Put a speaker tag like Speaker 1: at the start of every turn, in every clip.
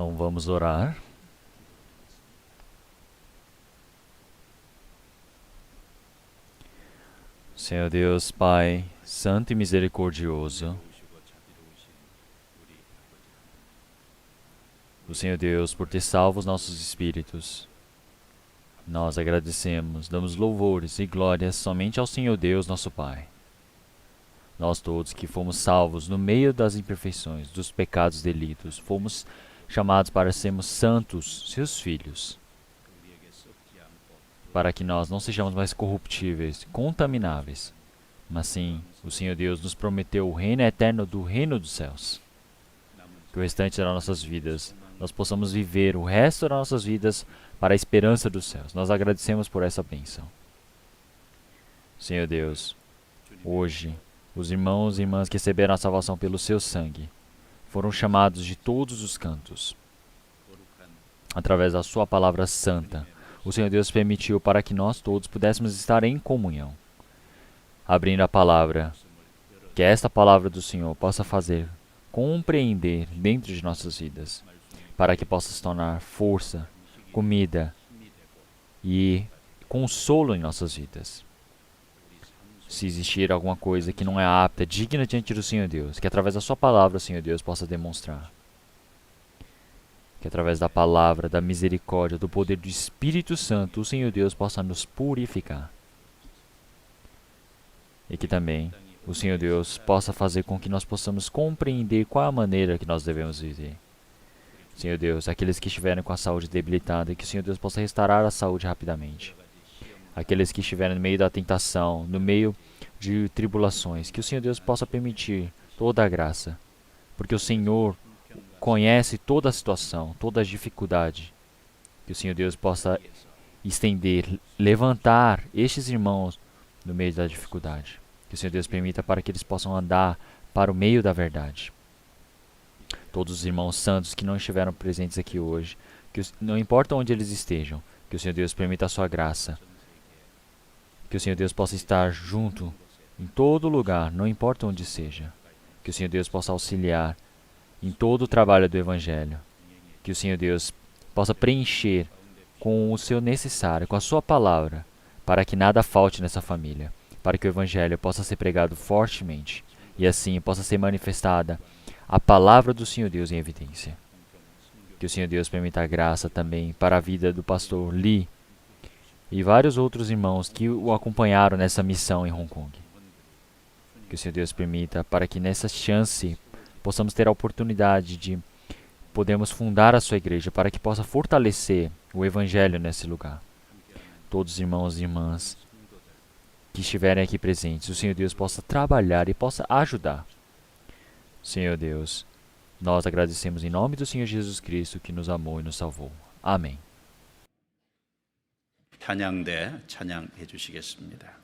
Speaker 1: Então vamos orar. Senhor Deus, Pai, Santo e Misericordioso, o Senhor Deus, por ter salvo os nossos espíritos, nós agradecemos, damos louvores e glórias somente ao Senhor Deus, nosso Pai. Nós todos que fomos salvos no meio das imperfeições, dos pecados e delitos, fomos chamados para sermos santos, seus filhos, para que nós não sejamos mais corruptíveis, contamináveis, mas sim, o Senhor Deus nos prometeu o reino eterno do reino dos céus. Que o restante das nossas vidas, nós possamos viver o resto das nossas vidas para a esperança dos céus. Nós agradecemos por essa bênção. Senhor Deus, hoje, os irmãos e irmãs que receberam a salvação pelo seu sangue foram chamados de todos os cantos. Através da sua palavra santa, o Senhor Deus permitiu para que nós todos pudéssemos estar em comunhão. Abrindo a palavra, que esta palavra do Senhor possa fazer compreender dentro de nossas vidas, para que possa se tornar força, comida e consolo em nossas vidas. Se existir alguma coisa que não é apta, digna diante do Senhor Deus, que através da sua palavra o Senhor Deus possa demonstrar. Que através da palavra, da misericórdia, do poder do Espírito Santo, o Senhor Deus possa nos purificar. E que também o Senhor Deus possa fazer com que nós possamos compreender qual a maneira que nós devemos viver. Senhor Deus, aqueles que estiverem com a saúde debilitada, que o Senhor Deus possa restaurar a saúde rapidamente. Aqueles que estiverem no meio da tentação, no meio de tribulações, que o Senhor Deus possa permitir toda a graça, porque o Senhor conhece toda a situação, toda a dificuldade. Que o Senhor Deus possa estender, levantar estes irmãos no meio da dificuldade. Que o Senhor Deus permita para que eles possam andar para o meio da verdade. Todos os irmãos santos que não estiveram presentes aqui hoje, que não importa onde eles estejam, que o Senhor Deus permita a sua graça. Que o Senhor Deus possa estar junto em todo lugar, não importa onde seja. Que o Senhor Deus possa auxiliar em todo o trabalho do Evangelho. Que o Senhor Deus possa preencher com o seu necessário, com a sua palavra, para que nada falte nessa família, para que o Evangelho possa ser pregado fortemente e assim possa ser manifestada a palavra do Senhor Deus em evidência. Que o Senhor Deus permita a graça também para a vida do pastor Lee e vários outros irmãos que o acompanharam nessa missão em Hong Kong. Que o Senhor Deus permita para que nessa chance possamos ter a oportunidade de podermos fundar a sua igreja, para que possa fortalecer o Evangelho nesse lugar. Todos os irmãos e irmãs que estiverem aqui presentes, o Senhor Deus possa trabalhar e possa ajudar. Senhor Deus, nós agradecemos em nome do Senhor Jesus Cristo que nos amou e nos salvou. Amém.
Speaker 2: 찬양대 찬양해 주시겠습니다.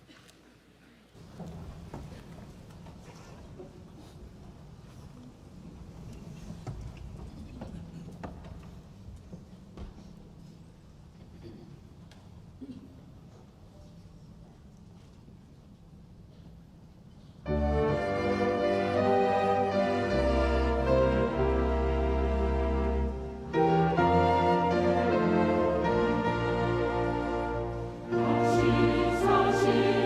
Speaker 3: 사실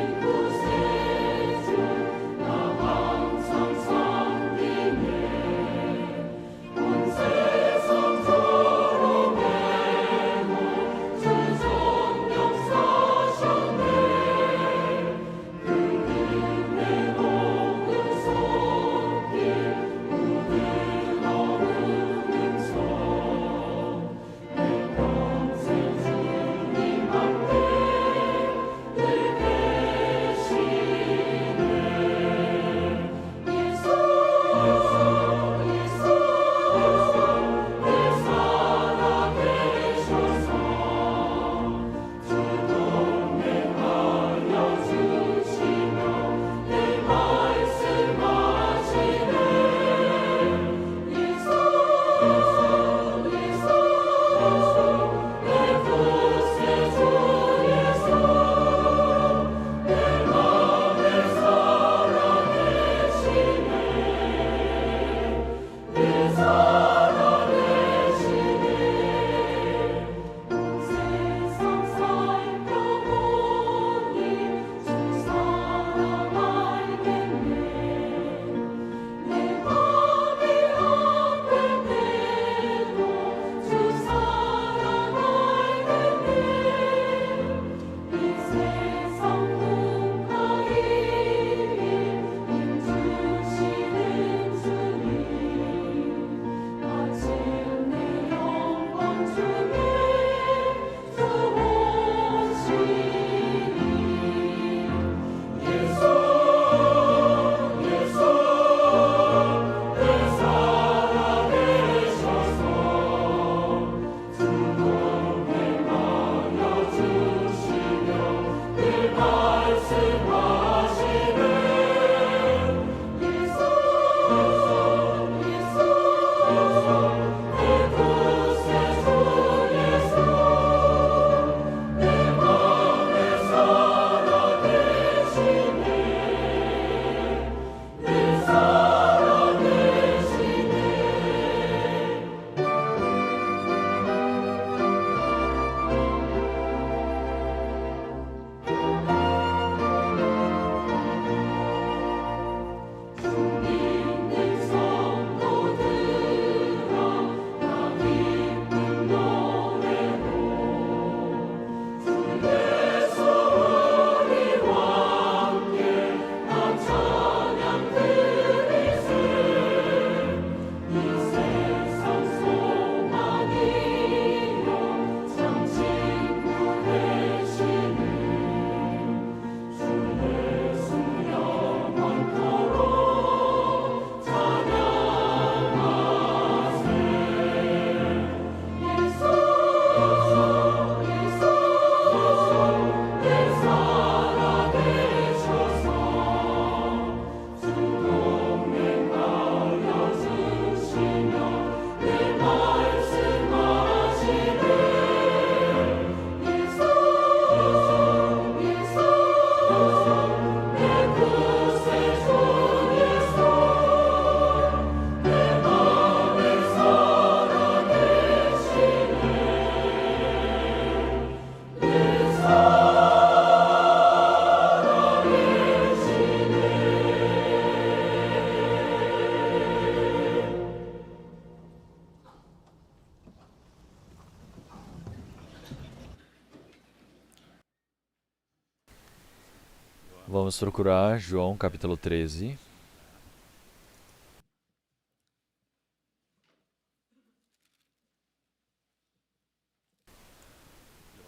Speaker 1: Vamos procurar João capítulo 13.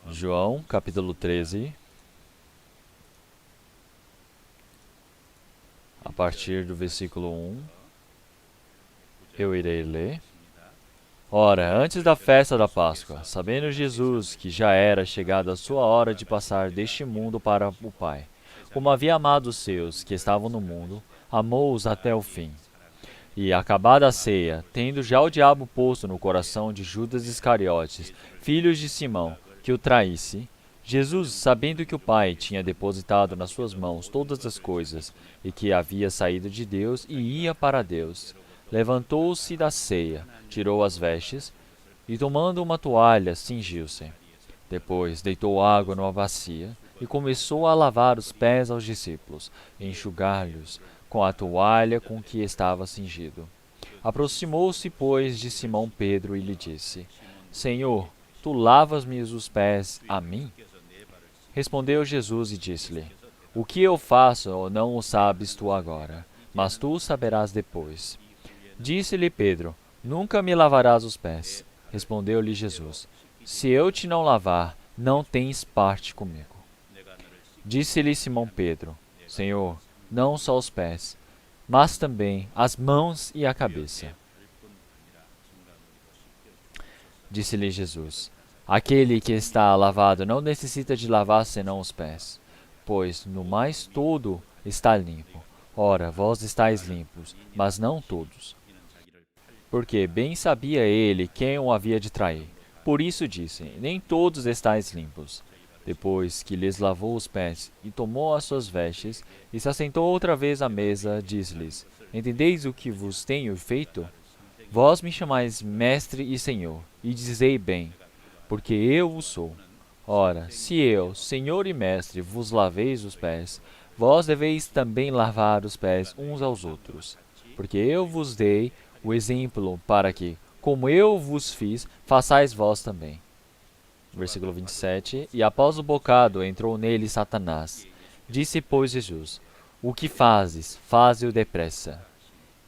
Speaker 1: João capítulo 13. A partir do versículo 1, eu irei ler. Ora, antes da festa da Páscoa, sabendo Jesus que já era chegada a sua hora de passar deste mundo para o Pai, como havia amado os seus que estavam no mundo, amou-os até o fim. E, acabada a ceia, tendo já o diabo posto no coração de Judas Iscariotes, filho de Simão, que o traísse, Jesus, sabendo que o Pai tinha depositado nas suas mãos todas as coisas, e que havia saído de Deus e ia para Deus, levantou-se da ceia, tirou as vestes, e tomando uma toalha, cingiu-se. Depois deitou água numa bacia, e começou a lavar os pés aos discípulos, e enxugar-lhes com a toalha com que estava cingido. Aproximou-se, pois, de Simão Pedro e lhe disse: Senhor, tu lavas-me os pés a mim? Respondeu Jesus e disse-lhe: O que eu faço não o sabes tu agora, mas tu o saberás depois. Disse-lhe Pedro: Nunca me lavarás os pés. Respondeu-lhe Jesus: Se eu te não lavar, não tens parte comigo. Disse-lhe Simão Pedro: Senhor, não só os pés, mas também as mãos e a cabeça. Disse-lhe Jesus: Aquele que está lavado não necessita de lavar senão os pés, pois no mais todo está limpo. Ora, vós estáis limpos, mas não todos. Porque bem sabia ele quem o havia de trair. Por isso disse: Nem todos estáis limpos. Depois que lhes lavou os pés e tomou as suas vestes, e se assentou outra vez à mesa, disse-lhes: Entendeis o que vos tenho feito? Vós me chamais mestre e senhor, e dizei bem, porque eu o sou. Ora, se eu, senhor e mestre, vos laveis os pés, vós deveis também lavar os pés uns aos outros. Porque eu vos dei o exemplo para que, como eu vos fiz, façais vós também. Versículo 27. E após o bocado entrou nele Satanás. Disse, pois, Jesus: O que fazes, faze-o depressa.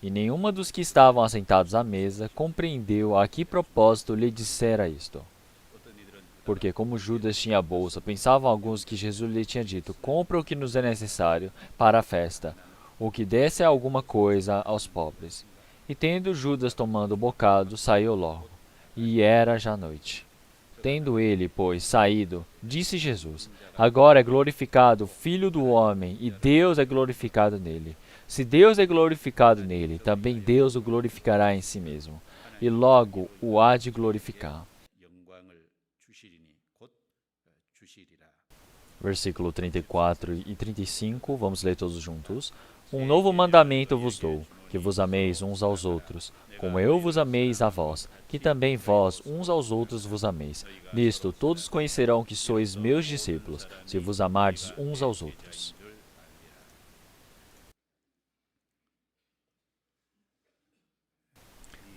Speaker 1: E nenhuma dos que estavam assentados à mesa compreendeu a que propósito lhe dissera isto. Porque, como Judas tinha a bolsa, pensavam alguns que Jesus lhe tinha dito: Compra o que nos é necessário para a festa, ou que desse alguma coisa aos pobres. E tendo Judas tomando o bocado, saiu logo. E era já noite. Tendo ele, pois, saído, disse Jesus: Agora é glorificado o Filho do Homem, e Deus é glorificado nele. Se Deus é glorificado nele, também Deus o glorificará em si mesmo, e logo o há de glorificar. Versículo 34 e 35, vamos ler todos juntos. Um novo mandamento vos dou, que vos ameis uns aos outros, como eu vos ameis a vós, que também vós uns aos outros vos ameis. Nisto todos conhecerão que sois meus discípulos, se vos amardes uns aos outros.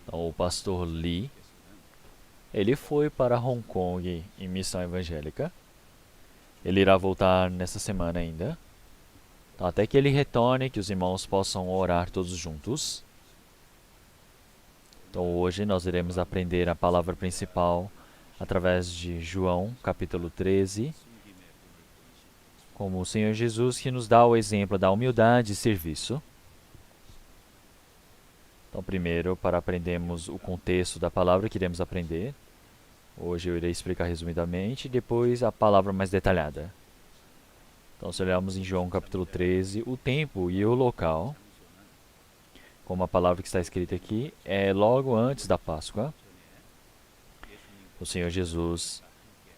Speaker 1: Então, o pastor Lee, ele foi para Hong Kong em missão evangélica. Ele irá voltar nessa semana ainda. Então, até que ele retorne, que os irmãos possam orar todos juntos. Então hoje nós iremos aprender a palavra principal através de João, capítulo 13, como o Senhor Jesus que nos dá o exemplo da humildade e serviço. Então primeiro, para aprendermos o contexto da palavra que iremos aprender, hoje eu irei explicar resumidamente e depois a palavra mais detalhada. Então se olharmos em João capítulo 13, o tempo e o local, como a palavra que está escrita aqui, é logo antes da Páscoa. O Senhor Jesus,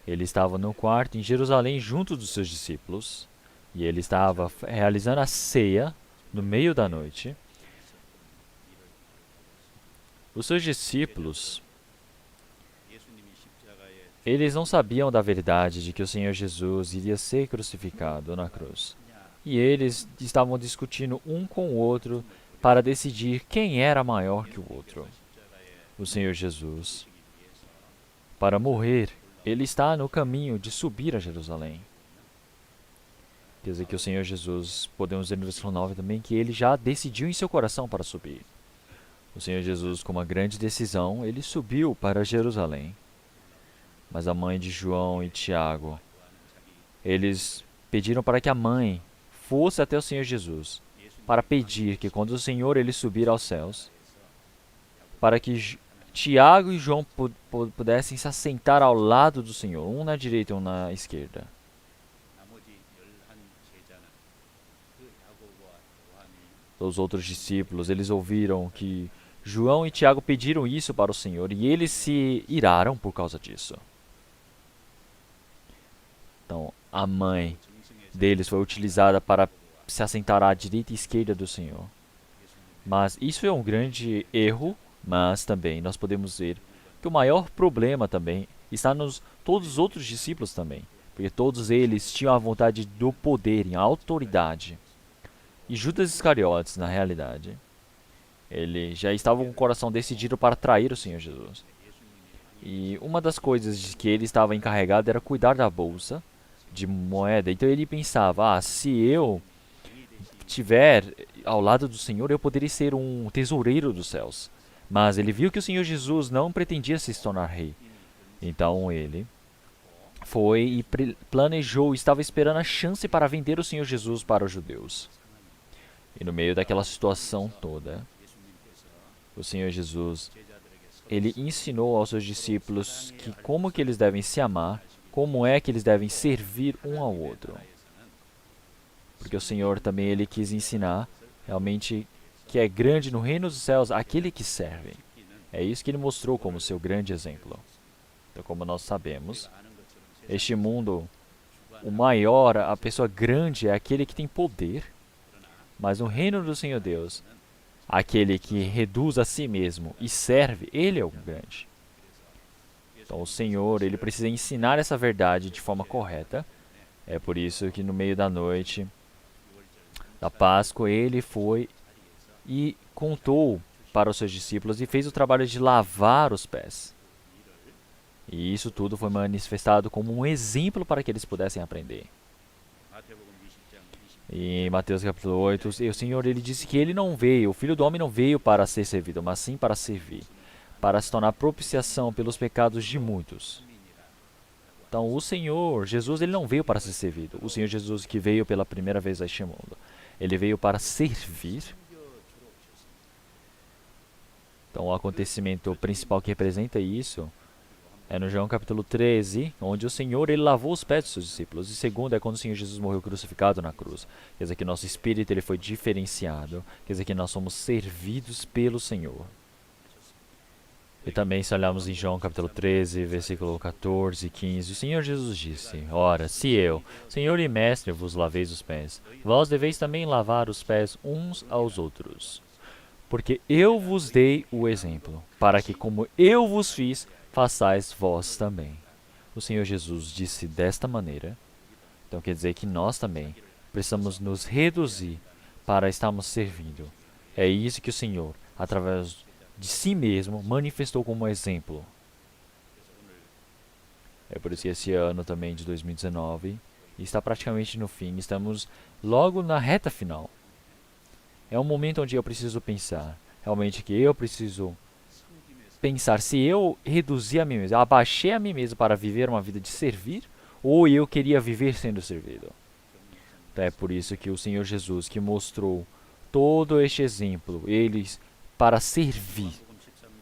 Speaker 1: ele estava no quarto em Jerusalém junto dos seus discípulos, e ele estava realizando a ceia no meio da noite. Os seus discípulos, eles não sabiam da verdade de que o Senhor Jesus iria ser crucificado na cruz. E eles estavam discutindo um com o outro para decidir quem era maior que o outro. O Senhor Jesus, para morrer, ele está no caminho de subir a Jerusalém. Quer dizer que o Senhor Jesus, podemos ver no versículo 9 também, que ele já decidiu em seu coração para subir. O Senhor Jesus, com uma grande decisão, ele subiu para Jerusalém. Mas a mãe de João e Tiago, eles pediram para que a mãe fosse até o Senhor Jesus, para pedir que quando o Senhor ele subir aos céus, para que Tiago e João pudessem se assentar ao lado do Senhor, um na direita e um na esquerda. Os outros discípulos, eles ouviram que João e Tiago pediram isso para o Senhor e eles se iraram por causa disso. Então, a mãe deles foi utilizada para se assentar à direita e esquerda do Senhor. Mas isso é um grande erro, mas também nós podemos ver que o maior problema também está nos todos os outros discípulos também, porque todos eles tinham a vontade do poder e a autoridade. E Judas Iscariotes, na realidade, ele já estava com o coração decidido para trair o Senhor Jesus. E uma das coisas de que ele estava encarregado era cuidar da bolsa de moeda. Então ele pensava, se eu estiver ao lado do Senhor, eu poderia ser um tesoureiro dos céus. Mas ele viu que o Senhor Jesus não pretendia se tornar rei. Então ele foi e planejou, estava esperando a chance para vender o Senhor Jesus para os judeus. E no meio daquela situação toda, o Senhor Jesus, ele ensinou aos seus discípulos que como que eles devem se amar, como é que eles devem servir um ao outro. Porque o Senhor também ele quis ensinar realmente que é grande no reino dos céus aquele que serve. É isso que ele mostrou como seu grande exemplo. Então, como nós sabemos, este mundo, o maior, a pessoa grande é aquele que tem poder. Mas no reino do Senhor Deus, aquele que reduz a si mesmo e serve, ele é o grande. Então o Senhor, ele precisa ensinar essa verdade de forma correta. É por isso que no meio da noite da Páscoa, ele foi e contou para os seus discípulos e fez o trabalho de lavar os pés. E isso tudo foi manifestado como um exemplo para que eles pudessem aprender. E em Mateus capítulo 8, o Senhor ele disse que ele não veio, o Filho do Homem não veio para ser servido, mas sim para servir, para se tornar propiciação pelos pecados de muitos. Então, o Senhor Jesus ele não veio para ser servido. O Senhor Jesus que veio pela primeira vez a este mundo, ele veio para servir. Então, o acontecimento principal que representa isso é no João capítulo 13, onde o Senhor ele lavou os pés dos seus discípulos. E segundo é quando o Senhor Jesus morreu crucificado na cruz. Quer dizer que nosso espírito ele foi diferenciado. Quer dizer que nós somos servidos pelo Senhor. E também se olharmos em João capítulo 13, versículo 14 e 15, o Senhor Jesus disse, ora, se eu, Senhor e Mestre, vos laveis os pés, vós deveis também lavar os pés uns aos outros. Porque eu vos dei o exemplo, para que como eu vos fiz, façais vós também. O Senhor Jesus disse desta maneira. Então quer dizer que nós também precisamos nos reduzir para estarmos servindo. É isso que o Senhor, através de si mesmo, manifestou como exemplo. É por isso que esse ano também de 2019 está praticamente no fim. Estamos logo na reta final. É um momento onde eu preciso pensar. Realmente que eu preciso pensar se eu reduzi a mim mesmo, abaixei a mim mesmo para viver uma vida de servir, ou eu queria viver sendo servido. Então é por isso que o Senhor Jesus, que mostrou todo este exemplo, eles para servir,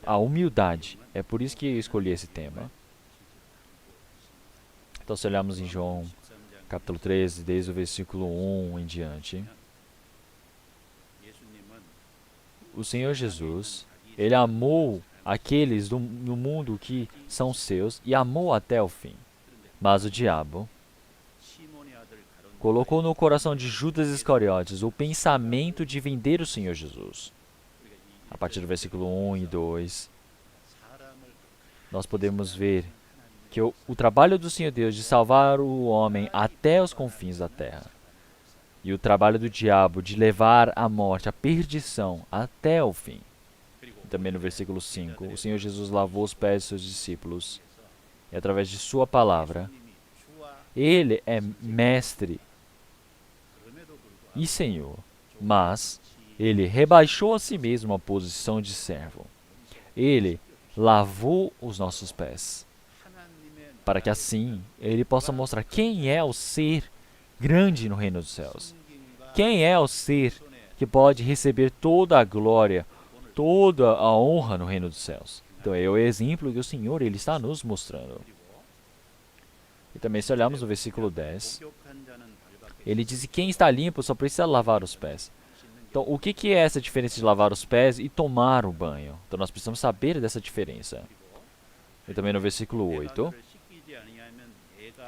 Speaker 1: a humildade, é por isso que eu escolhi esse tema. Então se olharmos em João capítulo 13, desde o versículo 1 em diante, o Senhor Jesus, ele amou aqueles no mundo que são seus e amou até o fim. Mas o diabo colocou no coração de Judas Iscariotes o pensamento de vender o Senhor Jesus. A partir do versículo 1 e 2, nós podemos ver que o trabalho do Senhor Deus de salvar o homem até os confins da terra e o trabalho do diabo de levar a morte, a perdição até o fim. Também no versículo 5, o Senhor Jesus lavou os pés de seus discípulos e através de sua palavra, ele é mestre e Senhor, mas ele rebaixou a si mesmo a posição de servo. Ele lavou os nossos pés, para que assim ele possa mostrar quem é o ser grande no reino dos céus. Quem é o ser que pode receber toda a glória, toda a honra no reino dos céus. Então é o exemplo que o Senhor ele está nos mostrando. E também se olharmos no versículo 10, ele diz que quem está limpo só precisa lavar os pés. Então, o que é essa diferença de lavar os pés e tomar o banho? Então, nós precisamos saber dessa diferença. E também no versículo 8,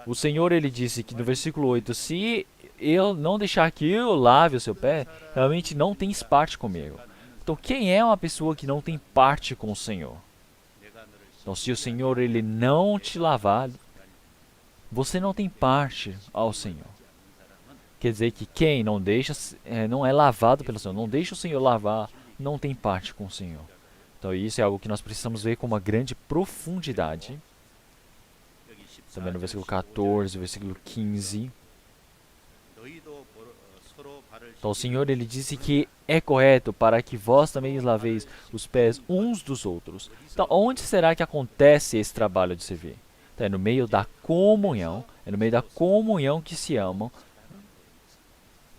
Speaker 1: o Senhor, ele disse que no versículo 8, se eu não deixar que eu lave o seu pé, realmente não tens parte comigo. Então, quem é uma pessoa que não tem parte com o Senhor? Então, se o Senhor, ele não te lavar, você não tem parte ao Senhor. Quer dizer que quem não deixa, não é lavado pelo Senhor, não deixa o Senhor lavar, não tem parte com o Senhor. Então isso é algo que nós precisamos ver com uma grande profundidade. Também no versículo 14, versículo 15. Então o Senhor ele disse que é correto para que vós também laveis os pés uns dos outros. Então onde será que acontece esse trabalho de servir? Então, é no meio da comunhão, é no meio da comunhão que se amam.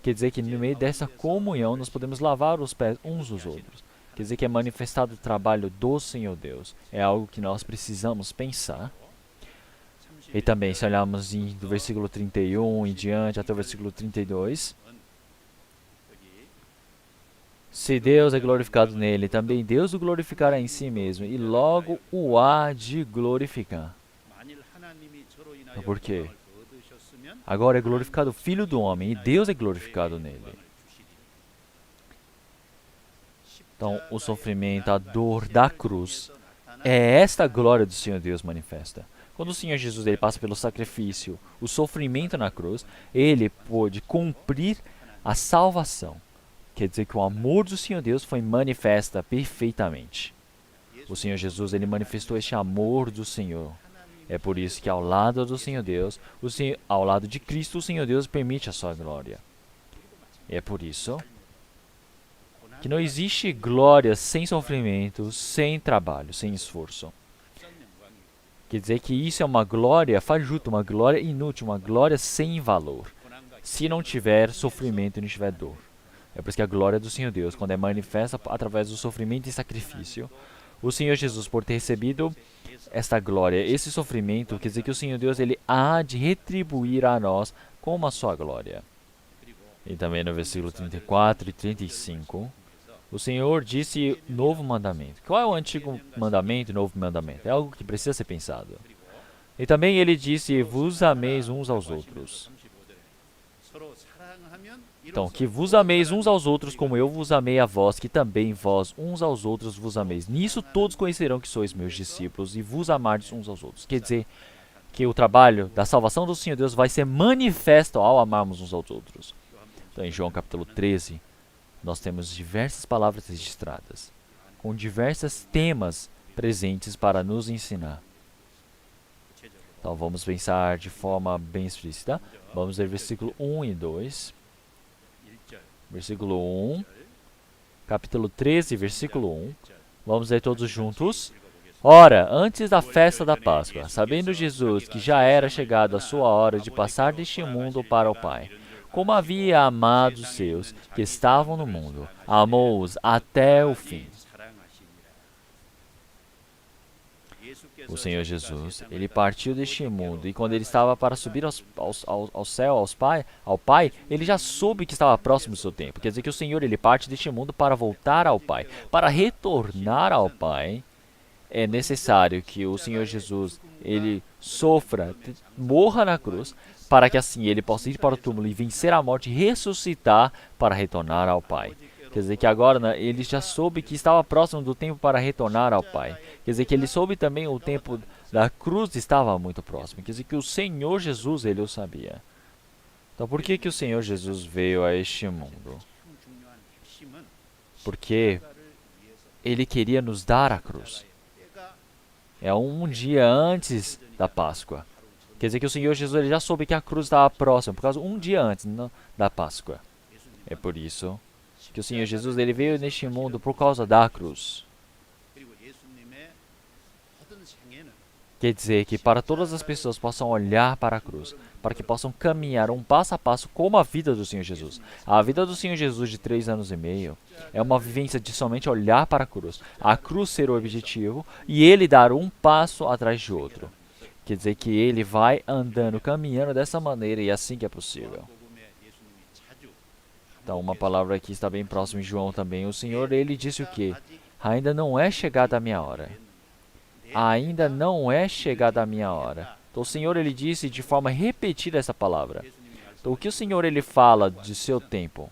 Speaker 1: Quer dizer que no meio dessa comunhão nós podemos lavar os pés uns dos outros. Quer dizer que é manifestado o trabalho do Senhor Deus. É algo que nós precisamos pensar. E também, se olharmos do versículo 31 em diante até o versículo 32, se Deus é glorificado nele, também Deus o glorificará em si mesmo, e logo o há de glorificar. Por quê? Agora é glorificado o Filho do Homem, e Deus é glorificado nele. Então, o sofrimento, a dor da cruz, é esta glória do Senhor Deus manifesta. Quando o Senhor Jesus ele passa pelo sacrifício, o sofrimento na cruz, ele pôde cumprir a salvação. Quer dizer que o amor do Senhor Deus foi manifesta perfeitamente. O Senhor Jesus ele manifestou este amor do Senhor. É por isso que ao lado do Senhor Deus, ao lado de Cristo, o Senhor Deus permite a sua glória. É por isso que não existe glória sem sofrimento, sem trabalho, sem esforço. Quer dizer que isso é uma glória fajuta, uma glória inútil, uma glória sem valor. Se não tiver sofrimento e não tiver dor. É por isso que a glória do Senhor Deus, quando é manifesta através do sofrimento e sacrifício, o Senhor Jesus, por ter recebido esta glória, esse sofrimento, quer dizer que o Senhor Deus ele há de retribuir a nós com a sua glória. E também no versículo 34 e 35, o Senhor disse novo mandamento. Qual é o antigo mandamento e novo mandamento? É algo que precisa ser pensado. E também ele disse, vos ameis uns aos outros. Então, que vos ameis uns aos outros como eu vos amei a vós, que também vós uns aos outros vos ameis. Nisso todos conhecerão que sois meus discípulos e vos amardes uns aos outros. Quer dizer que o trabalho da salvação do Senhor Deus vai ser manifesto ao amarmos uns aos outros. Então, em João capítulo 13, nós temos diversas palavras registradas, com diversos temas presentes para nos ensinar. Então, vamos pensar de forma bem explícita. Vamos ler versículo 1 e 2. Versículo 1, capítulo 13, versículo 1. Vamos ler todos juntos. Ora, antes da festa da Páscoa, sabendo Jesus que já era chegada a sua hora de passar deste mundo para o Pai, como havia amado os seus que estavam no mundo, amou-os até o fim. O Senhor Jesus, ele partiu deste mundo, e quando ele estava para subir ao céu, ao Pai, ele já soube que estava próximo do seu tempo. Quer dizer que o Senhor, ele parte deste mundo para voltar ao Pai. Para retornar ao Pai, é necessário que o Senhor Jesus, ele sofra, morra na cruz, para que assim ele possa ir para o túmulo e vencer a morte e ressuscitar para retornar ao Pai. Quer dizer que agora ele já soube que estava próximo do tempo para retornar ao Pai. Quer dizer que ele soube também o tempo da cruz estava muito próximo. Quer dizer que o Senhor Jesus, ele o sabia. Então por que o Senhor Jesus veio a este mundo? Porque ele queria nos dar a cruz. É um dia antes da Páscoa. Quer dizer que o Senhor Jesus ele já soube que a cruz estava próxima, por causa um dia antes da Páscoa. É por isso que o Senhor Jesus ele veio neste mundo por causa da cruz. Quer dizer que para todas as pessoas possam olhar para a cruz, para que possam caminhar um passo a passo como a vida do Senhor Jesus. A vida do Senhor Jesus de 3 anos e meio é uma vivência de somente olhar para a cruz ser o objetivo e ele dar um passo atrás de outro. Quer dizer que ele vai andando, caminhando dessa maneira e é assim que é possível. Então, uma palavra aqui está bem próxima em João também. O Senhor, ele disse o quê? Ainda não é chegada a minha hora. Ainda não é chegada a minha hora. Então, o Senhor, ele disse de forma repetida essa palavra. Então, o que o Senhor, ele fala de seu tempo?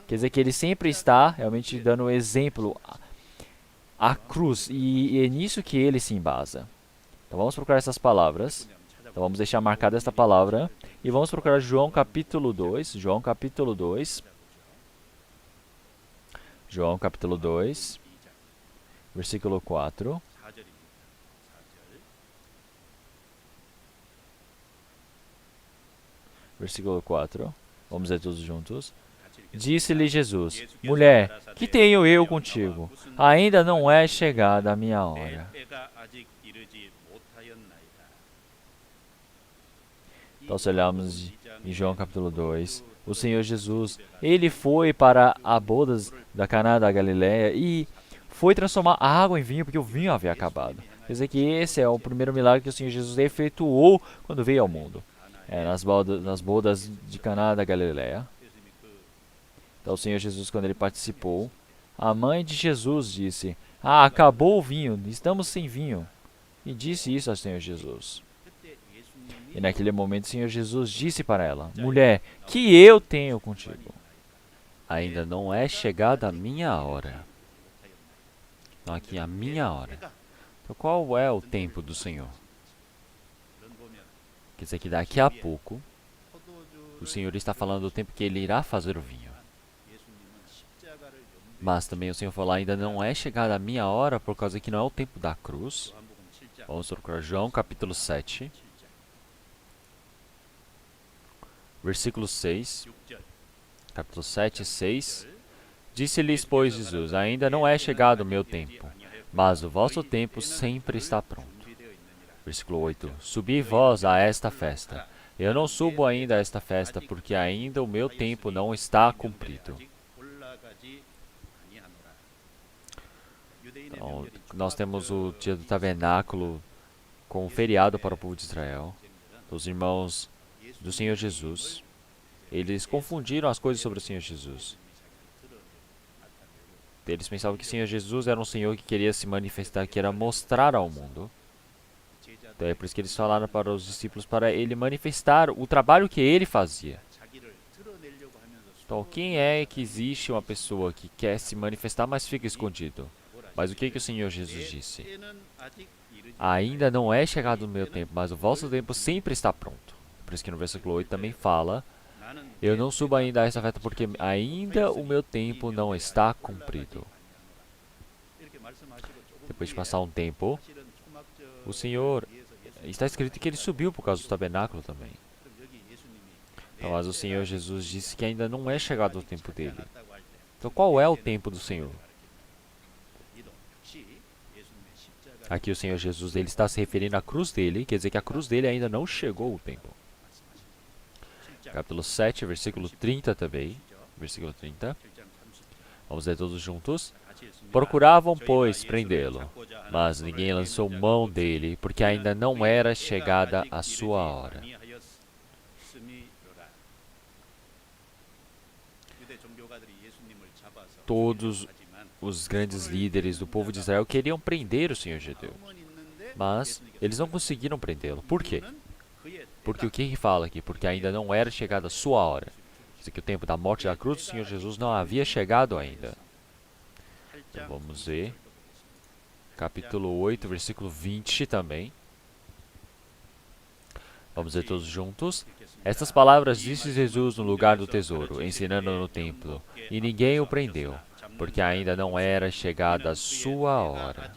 Speaker 1: Quer dizer que ele sempre está realmente dando exemplo à cruz. E é nisso que ele se embasa. Então, vamos procurar essas palavras. Então, vamos deixar marcada esta palavra. E vamos procurar João capítulo 2. João capítulo 2. João capítulo 2, versículo 4. Versículo 4. Vamos ler todos juntos. Disse-lhe Jesus: Mulher, que tenho eu contigo? Ainda não é chegada a minha hora. Então, se olharmos em João capítulo 2, o Senhor Jesus, ele foi para a bodas da Caná da Galileia e foi transformar a água em vinho, porque o vinho havia acabado. Quer dizer que esse é o primeiro milagre que o Senhor Jesus efetuou quando veio ao mundo. Nas bodas de Caná da Galileia. Então, o Senhor Jesus, quando ele participou, a mãe de Jesus disse: acabou o vinho, estamos sem vinho. E disse isso ao Senhor Jesus. E naquele momento o Senhor Jesus disse para ela: Mulher, que eu tenho contigo? Ainda não é chegada a minha hora. Então aqui a minha hora. Então qual é o tempo do Senhor? Quer dizer que daqui a pouco o Senhor está falando do tempo que ele irá fazer o vinho. Mas também o Senhor falou: ainda não é chegada a minha hora, por causa que não é o tempo da cruz. Vamos procurar João capítulo 7. Versículo 6, capítulo 7, 6. Disse-lhes, pois, Jesus: ainda não é chegado o meu tempo, mas o vosso tempo sempre está pronto. Versículo 8. Subi vós a esta festa. Eu não subo ainda a esta festa, porque ainda o meu tempo não está cumprido. Então, nós temos o dia do tabernáculo com um feriado para o povo de Israel. Os irmãos do Senhor Jesus, eles confundiram as coisas sobre o Senhor Jesus. Eles pensavam que o Senhor Jesus era um Senhor que queria se manifestar, que era mostrar ao mundo. Então é por isso que eles falaram para os discípulos para ele manifestar o trabalho que ele fazia. Então, quem é que existe uma pessoa que quer se manifestar, mas fica escondido? Mas o que o Senhor Jesus disse? Ainda não é chegado o meu tempo, mas o vosso tempo sempre está pronto. Por isso que no versículo 8 também fala: eu não subo ainda a essa festa, porque ainda o meu tempo não está cumprido. Depois de passar um tempo, o Senhor, está escrito que ele subiu por causa do tabernáculo também. Então, mas o Senhor Jesus disse que ainda não é chegado o tempo dele. Então, qual é o tempo do Senhor? Aqui o Senhor Jesus ele está se referindo à cruz dele, quer dizer que a cruz dele ainda não chegou o tempo. Capítulo 7, versículo 30 também. Versículo 30. Vamos ler todos juntos. Procuravam, pois, prendê-lo, mas ninguém lançou mão dele, porque ainda não era chegada a sua hora. Todos os grandes líderes do povo de Israel queriam prender o Senhor Jesus, mas eles não conseguiram prendê-lo. Por quê? Porque o que fala aqui? Porque ainda não era chegada a sua hora. Quer dizer que o tempo da morte da cruz do Senhor Jesus não havia chegado ainda. Então vamos ver. Capítulo 8, versículo 20 também. Vamos ler todos juntos. Estas palavras disse Jesus no lugar do tesouro, ensinando no templo, e ninguém o prendeu, porque ainda não era chegada a sua hora.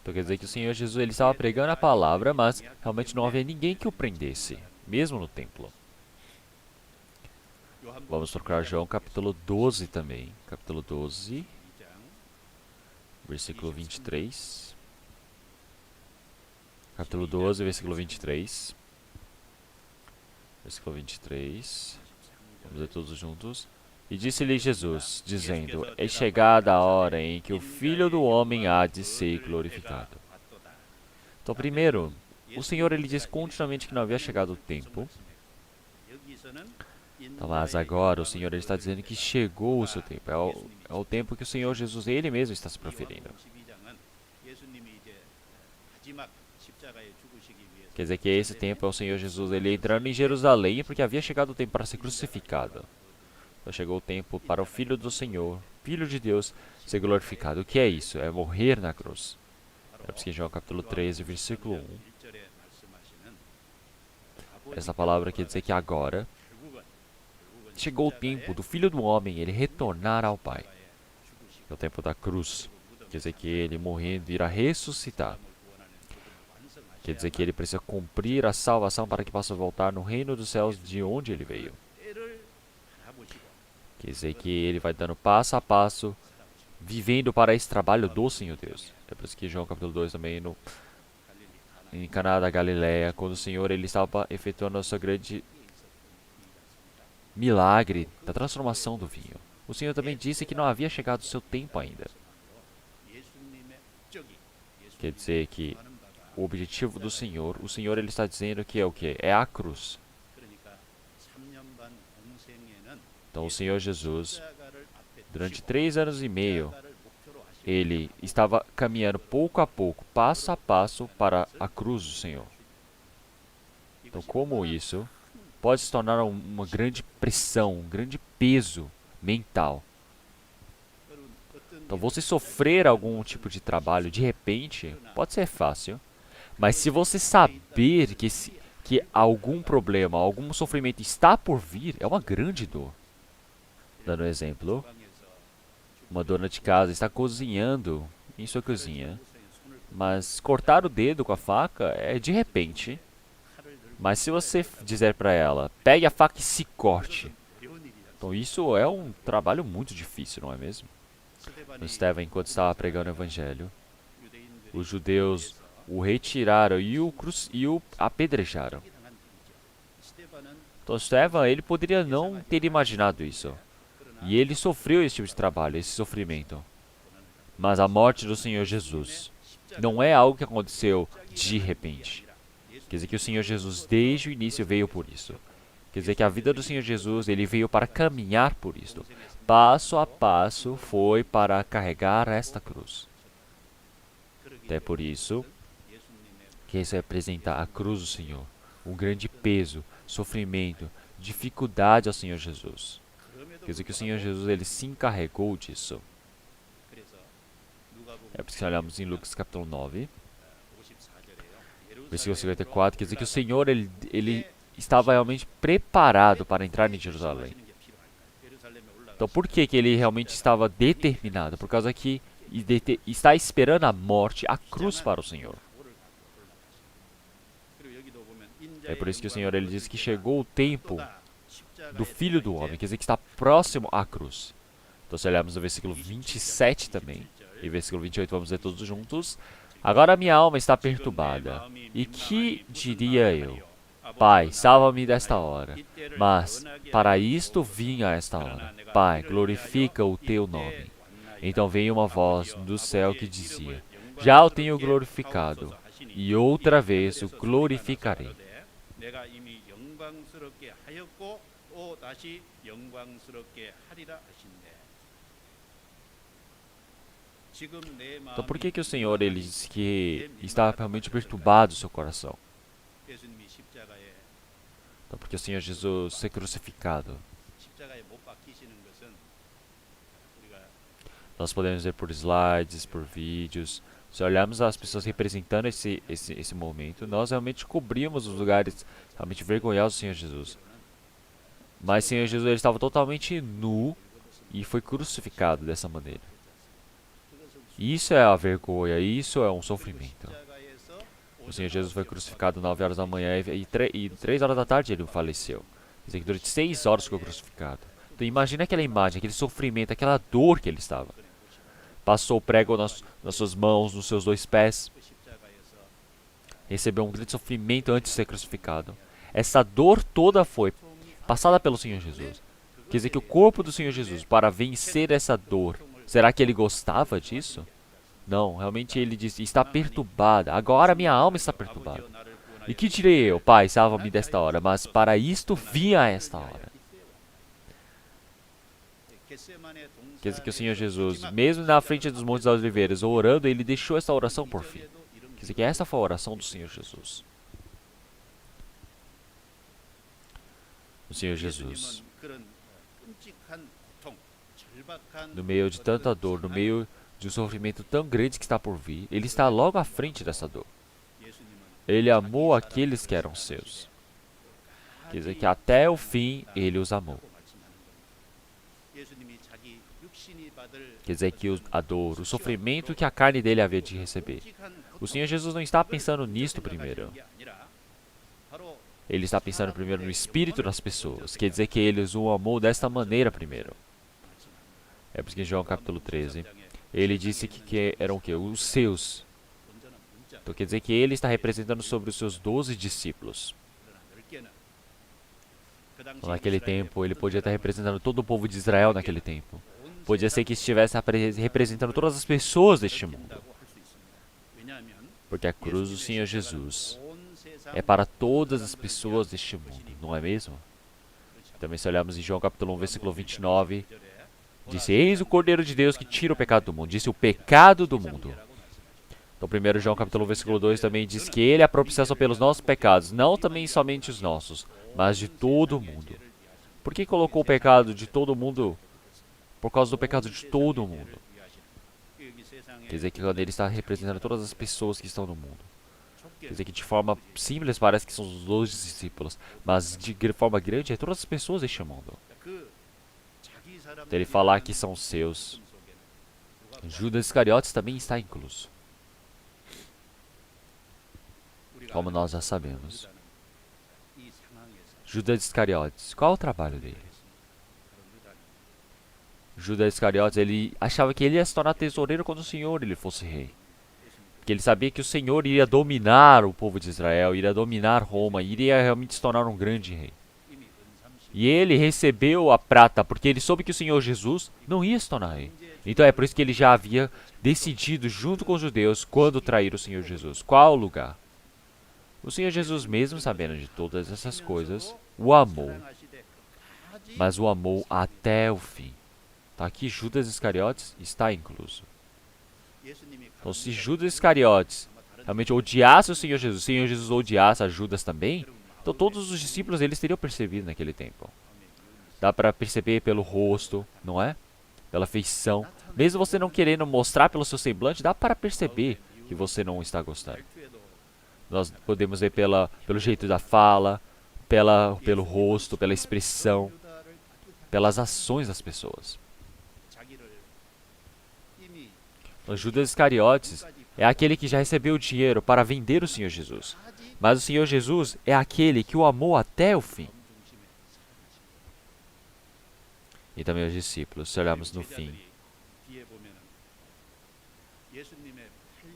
Speaker 1: Então quer dizer que o Senhor Jesus ele estava pregando a palavra, mas realmente não havia ninguém que o prendesse, mesmo no templo. Vamos procurar João capítulo 12 também. Capítulo 12, versículo 23. Capítulo 12, versículo 23. Versículo 23. Vamos ler todos juntos. E disse-lhe Jesus, dizendo: É chegada a hora em que o Filho do Homem há de ser glorificado. Então, primeiro, o Senhor ele diz continuamente que não havia chegado o tempo. Então, mas agora o Senhor ele está dizendo que chegou o seu tempo. É o tempo que o Senhor Jesus ele mesmo está se proferindo. Quer dizer que esse tempo é o Senhor Jesus ele entrando em Jerusalém porque havia chegado o tempo para ser crucificado. Então chegou o tempo para o Filho do Senhor, Filho de Deus, ser glorificado. O que é isso? É morrer na cruz. É por isso que em João capítulo 13, versículo 1, essa palavra quer dizer que agora chegou o tempo do Filho do Homem ele retornar ao Pai. É o tempo da cruz. Quer dizer que ele morrendo irá ressuscitar. Quer dizer que ele precisa cumprir a salvação para que possa voltar no reino dos céus de onde ele veio. Quer dizer que ele vai dando passo a passo, vivendo para esse trabalho do Senhor Deus. É por isso que João capítulo 2 também, em Caná da Galileia, quando o Senhor ele estava efetuando o seu grande milagre da transformação do vinho. O Senhor também disse que não havia chegado o seu tempo ainda. Quer dizer que o objetivo do Senhor, o Senhor ele está dizendo que é o que? É a cruz. Então o Senhor Jesus, durante 3 anos e meio, ele estava caminhando pouco a pouco, passo a passo, para a cruz do Senhor. Então como isso pode se tornar uma grande pressão, um grande peso mental. Então você sofrer algum tipo de trabalho de repente, pode ser fácil. Mas se você saber que algum problema, algum sofrimento está por vir, é uma grande dor. Dando um exemplo, uma dona de casa está cozinhando em sua cozinha, mas cortar o dedo com a faca é de repente. Mas se você dizer para ela, pegue a faca e se corte, então isso é um trabalho muito difícil, não é mesmo? No Estevão, enquanto estava pregando o evangelho, os judeus o retiraram e o apedrejaram. Então Estevão, ele poderia não ter imaginado isso. E ele sofreu esse tipo de trabalho, esse sofrimento. Mas a morte do Senhor Jesus não é algo que aconteceu de repente. Quer dizer que o Senhor Jesus desde o início veio por isso. Quer dizer que a vida do Senhor Jesus, ele veio para caminhar por isso. Passo a passo foi para carregar esta cruz. Até por isso que isso representa a cruz do Senhor. Um grande peso, sofrimento, dificuldade ao Senhor Jesus. Quer dizer que o Senhor Jesus ele se encarregou disso. É por isso que olhamos em Lucas capítulo 9, versículo 54, quer dizer que o Senhor ele estava realmente preparado para entrar em Jerusalém. Então por que ele realmente estava determinado? Por causa que está esperando a morte, a cruz para o Senhor. É por isso que o Senhor ele diz que chegou o tempo do Filho do Homem, quer dizer que está próximo à cruz. Então se olharmos no versículo 27 também, e versículo 28 vamos ler todos juntos. Agora minha alma está perturbada, e que diria eu? Pai, salva-me desta hora. Mas para isto vim a esta hora. Pai, glorifica o teu nome. Então veio uma voz do céu que dizia: Já o tenho glorificado, e outra vez o glorificarei. Então por que o Senhor ele disse que estava realmente perturbado o seu coração? Então porque o Senhor Jesus ser crucificado. Nós podemos ver por slides, por vídeos. Se olharmos as pessoas representando esse momento, nós realmente cobrimos os lugares realmente vergonhosos do Senhor Jesus. Mas o Senhor Jesus ele estava totalmente nu e foi crucificado dessa maneira. Isso é a vergonha, isso é um sofrimento. O Senhor Jesus foi crucificado 9 horas da manhã e 3 horas da tarde ele faleceu. Quer dizer que durante 6 horas ficou crucificado. Então imagine aquela imagem, aquele sofrimento, aquela dor que ele estava. Passou o prego nas suas mãos, nos seus 2 pés. Recebeu um grande sofrimento antes de ser crucificado. Essa dor toda foi passada pelo Senhor Jesus. Quer dizer que o corpo do Senhor Jesus, para vencer essa dor, será que ele gostava disso? Não, realmente ele disse, está perturbada. Agora minha alma está perturbada. E que direi eu, Pai, salva-me desta hora, mas para isto vim a esta hora. Quer dizer que o Senhor Jesus, mesmo na frente dos Montes das Oliveiras, orando, ele deixou essa oração por fim. Quer dizer que essa foi a oração do Senhor Jesus. O Senhor Jesus, no meio de tanta dor, no meio de um sofrimento tão grande que está por vir, ele está logo à frente dessa dor. Ele amou aqueles que eram seus. Quer dizer que até o fim ele os amou. Quer dizer que a dor, o sofrimento que a carne dele havia de receber. O Senhor Jesus não está pensando nisto primeiro. Ele está pensando primeiro no espírito das pessoas. Quer dizer que ele o amou desta maneira primeiro. É por isso que em João capítulo 13, ele disse que eram o quê? Os seus. Então quer dizer que ele está representando sobre os seus 12 discípulos. Naquele tempo, ele podia estar representando todo o povo de Israel naquele tempo. Podia ser que estivesse representando todas as pessoas deste mundo. Porque a cruz do Senhor Jesus é para todas as pessoas deste mundo, não é mesmo? Também se olharmos em João capítulo 1, versículo 29, disse, eis o Cordeiro de Deus que tira o pecado do mundo. Disse o pecado do mundo. Então 1 João capítulo 1, versículo 2 também diz que ele é a propiciação pelos nossos pecados, não também somente os nossos, mas de todo o mundo. Por que colocou o pecado de todo mundo? Por causa do pecado de todo o mundo. Quer dizer que quando ele está representando todas as pessoas que estão no mundo. Quer dizer que de forma simples parece que são os 12 discípulos, mas de forma grande é todas as pessoas deste mundo. Então ele falar que são seus. Judas Iscariotes também está incluso. Como nós já sabemos. Judas Iscariotes, qual é o trabalho dele? Judas Iscariotes, ele achava que ele ia se tornar tesoureiro quando o Senhor ele fosse rei. Porque ele sabia que o Senhor iria dominar o povo de Israel, iria dominar Roma, iria realmente se tornar um grande rei. E ele recebeu a prata porque ele soube que o Senhor Jesus não ia se tornar rei. Então é por isso que ele já havia decidido junto com os judeus quando trair o Senhor Jesus. Qual o lugar? O Senhor Jesus, mesmo sabendo de todas essas coisas, o amou. Mas o amou até o fim. Tá aqui Judas Iscariotes está incluso. Então se Judas Iscariotes realmente odiasse o Senhor Jesus odiasse a Judas também, então todos os discípulos eles teriam percebido naquele tempo. Dá para perceber pelo rosto, não é? Pela feição. Mesmo você não querendo mostrar pelo seu semblante, dá para perceber que você não está gostando. Nós podemos ver pelo jeito da fala, pelo rosto, pela expressão, pelas ações das pessoas. O Judas Iscariotes é aquele que já recebeu o dinheiro para vender o Senhor Jesus. Mas o Senhor Jesus é aquele que o amou até o fim. E também os discípulos, se olharmos no fim.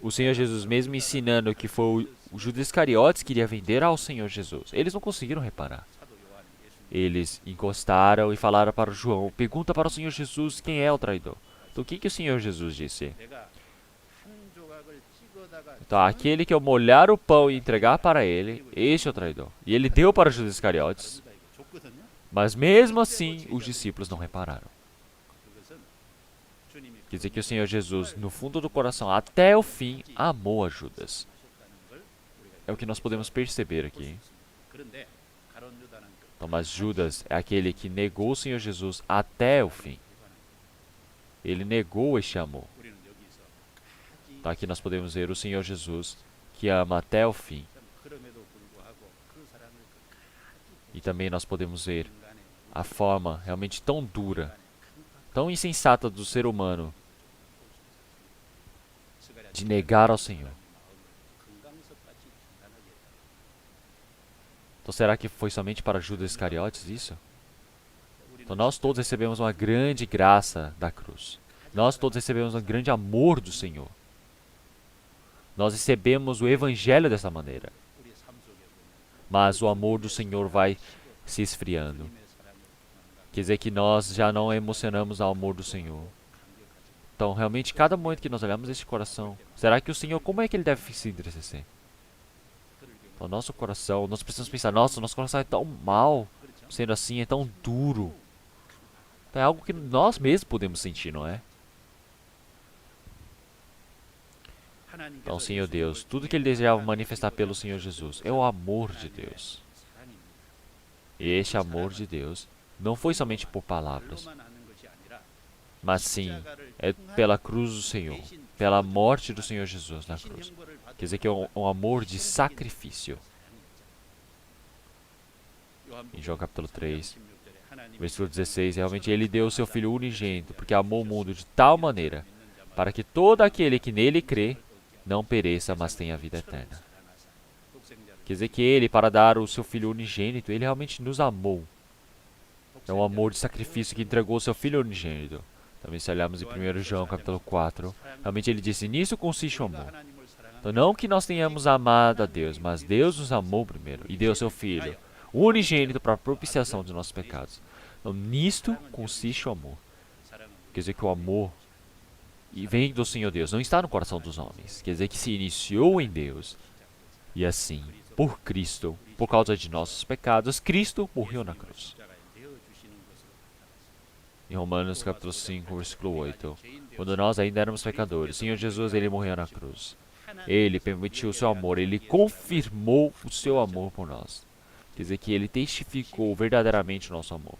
Speaker 1: O Senhor Jesus mesmo ensinando que foi o Judas Iscariotes que iria vender ao Senhor Jesus. Eles não conseguiram reparar. Eles encostaram e falaram para João, pergunta para o Senhor Jesus quem é o traidor. Então o que o Senhor Jesus disse? Então, aquele que eu molhar o pão e entregar para ele, este é o traidor. E ele deu para Judas Iscariotes. Mas mesmo assim, os discípulos não repararam. Quer dizer que o Senhor Jesus, no fundo do coração, até o fim, amou a Judas. É o que nós podemos perceber aqui. Então, mas Judas é aquele que negou o Senhor Jesus até o fim. Ele negou este amor. Então, aqui nós podemos ver o Senhor Jesus que ama até o fim. E também nós podemos ver a forma realmente tão dura, tão insensata do ser humano de negar ao Senhor. Então será que foi somente para Judas Iscariotes isso? Então nós todos recebemos uma grande graça da cruz. Nós todos recebemos um grande amor do Senhor. Nós recebemos o Evangelho dessa maneira. Mas o amor do Senhor vai se esfriando. Quer dizer que nós já não emocionamos ao amor do Senhor. Então, realmente, cada momento que nós olhamos esse coração, será que o Senhor, como é que ele deve se entristecer? Então, nosso coração, nós precisamos pensar, nossa, nosso coração é tão mal, sendo assim, é tão duro. Então, é algo que nós mesmos podemos sentir, não é? Então, Senhor Deus, tudo que ele desejava manifestar pelo Senhor Jesus é o amor de Deus. E este amor de Deus não foi somente por palavras, mas sim, é pela cruz do Senhor, pela morte do Senhor Jesus na cruz. Quer dizer que é um amor de sacrifício. Em João capítulo 3, versículo 16, realmente ele deu o seu Filho unigênito, porque amou o mundo de tal maneira, para que todo aquele que nele crê, não pereça, mas tenha vida eterna. Quer dizer que ele, para dar o seu Filho unigênito, ele realmente nos amou. É um amor de sacrifício que entregou o seu Filho unigênito. Também se olharmos em 1 João capítulo 4, realmente ele disse, nisso consiste o amor. Então não que nós tenhamos amado a Deus, mas Deus nos amou primeiro e deu o seu Filho unigênito para a propiciação dos nossos pecados. Então nisto consiste o amor. Quer dizer que o amor vem do Senhor Deus, não está no coração dos homens. Quer dizer que se iniciou em Deus. E assim, por Cristo, por causa de nossos pecados, Cristo morreu na cruz. Em Romanos capítulo 5, versículo 8, quando nós ainda éramos pecadores, o Senhor Jesus, ele morreu na cruz. Ele permitiu o seu amor, ele confirmou o seu amor por nós. Quer dizer que ele testificou verdadeiramente o nosso amor.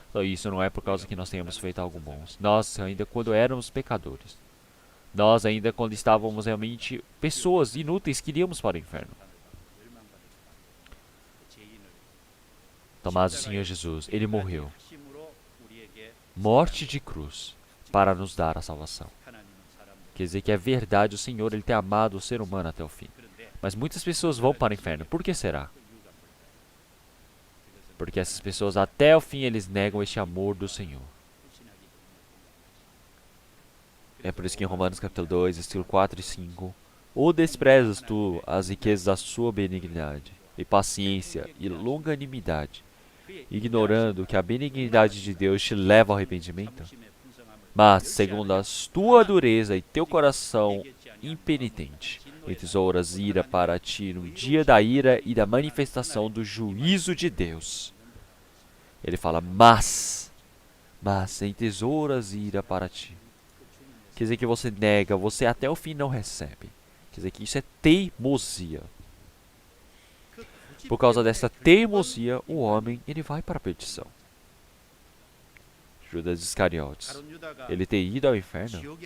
Speaker 1: Então isso não é por causa que nós tenhamos feito algo bom. Nós ainda quando éramos pecadores, nós ainda quando estávamos realmente pessoas inúteis que iríamos para o inferno. Então, mas o Senhor Jesus, ele morreu. Morte de cruz para nos dar a salvação. Quer dizer que é verdade, o Senhor ele tem amado o ser humano até o fim. Mas muitas pessoas vão para o inferno. Por que será? Porque essas pessoas até o fim eles negam este amor do Senhor. É por isso que em Romanos capítulo 2, versículo 4 e 5, ou desprezas tu as riquezas da sua benignidade, e paciência, e longanimidade, ignorando que a benignidade de Deus te leva ao arrependimento? Mas, segundo a tua dureza e teu coração impenitente, entesouras ira para ti no dia da ira e da manifestação do juízo de Deus. Ele fala, mas entesouras ira para ti. Quer dizer que você nega, você até o fim não recebe. Quer dizer que isso é teimosia. Por causa dessa teimosia, o homem ele vai para a perdição. Judas Iscariotes, ele ter ido ao inferno,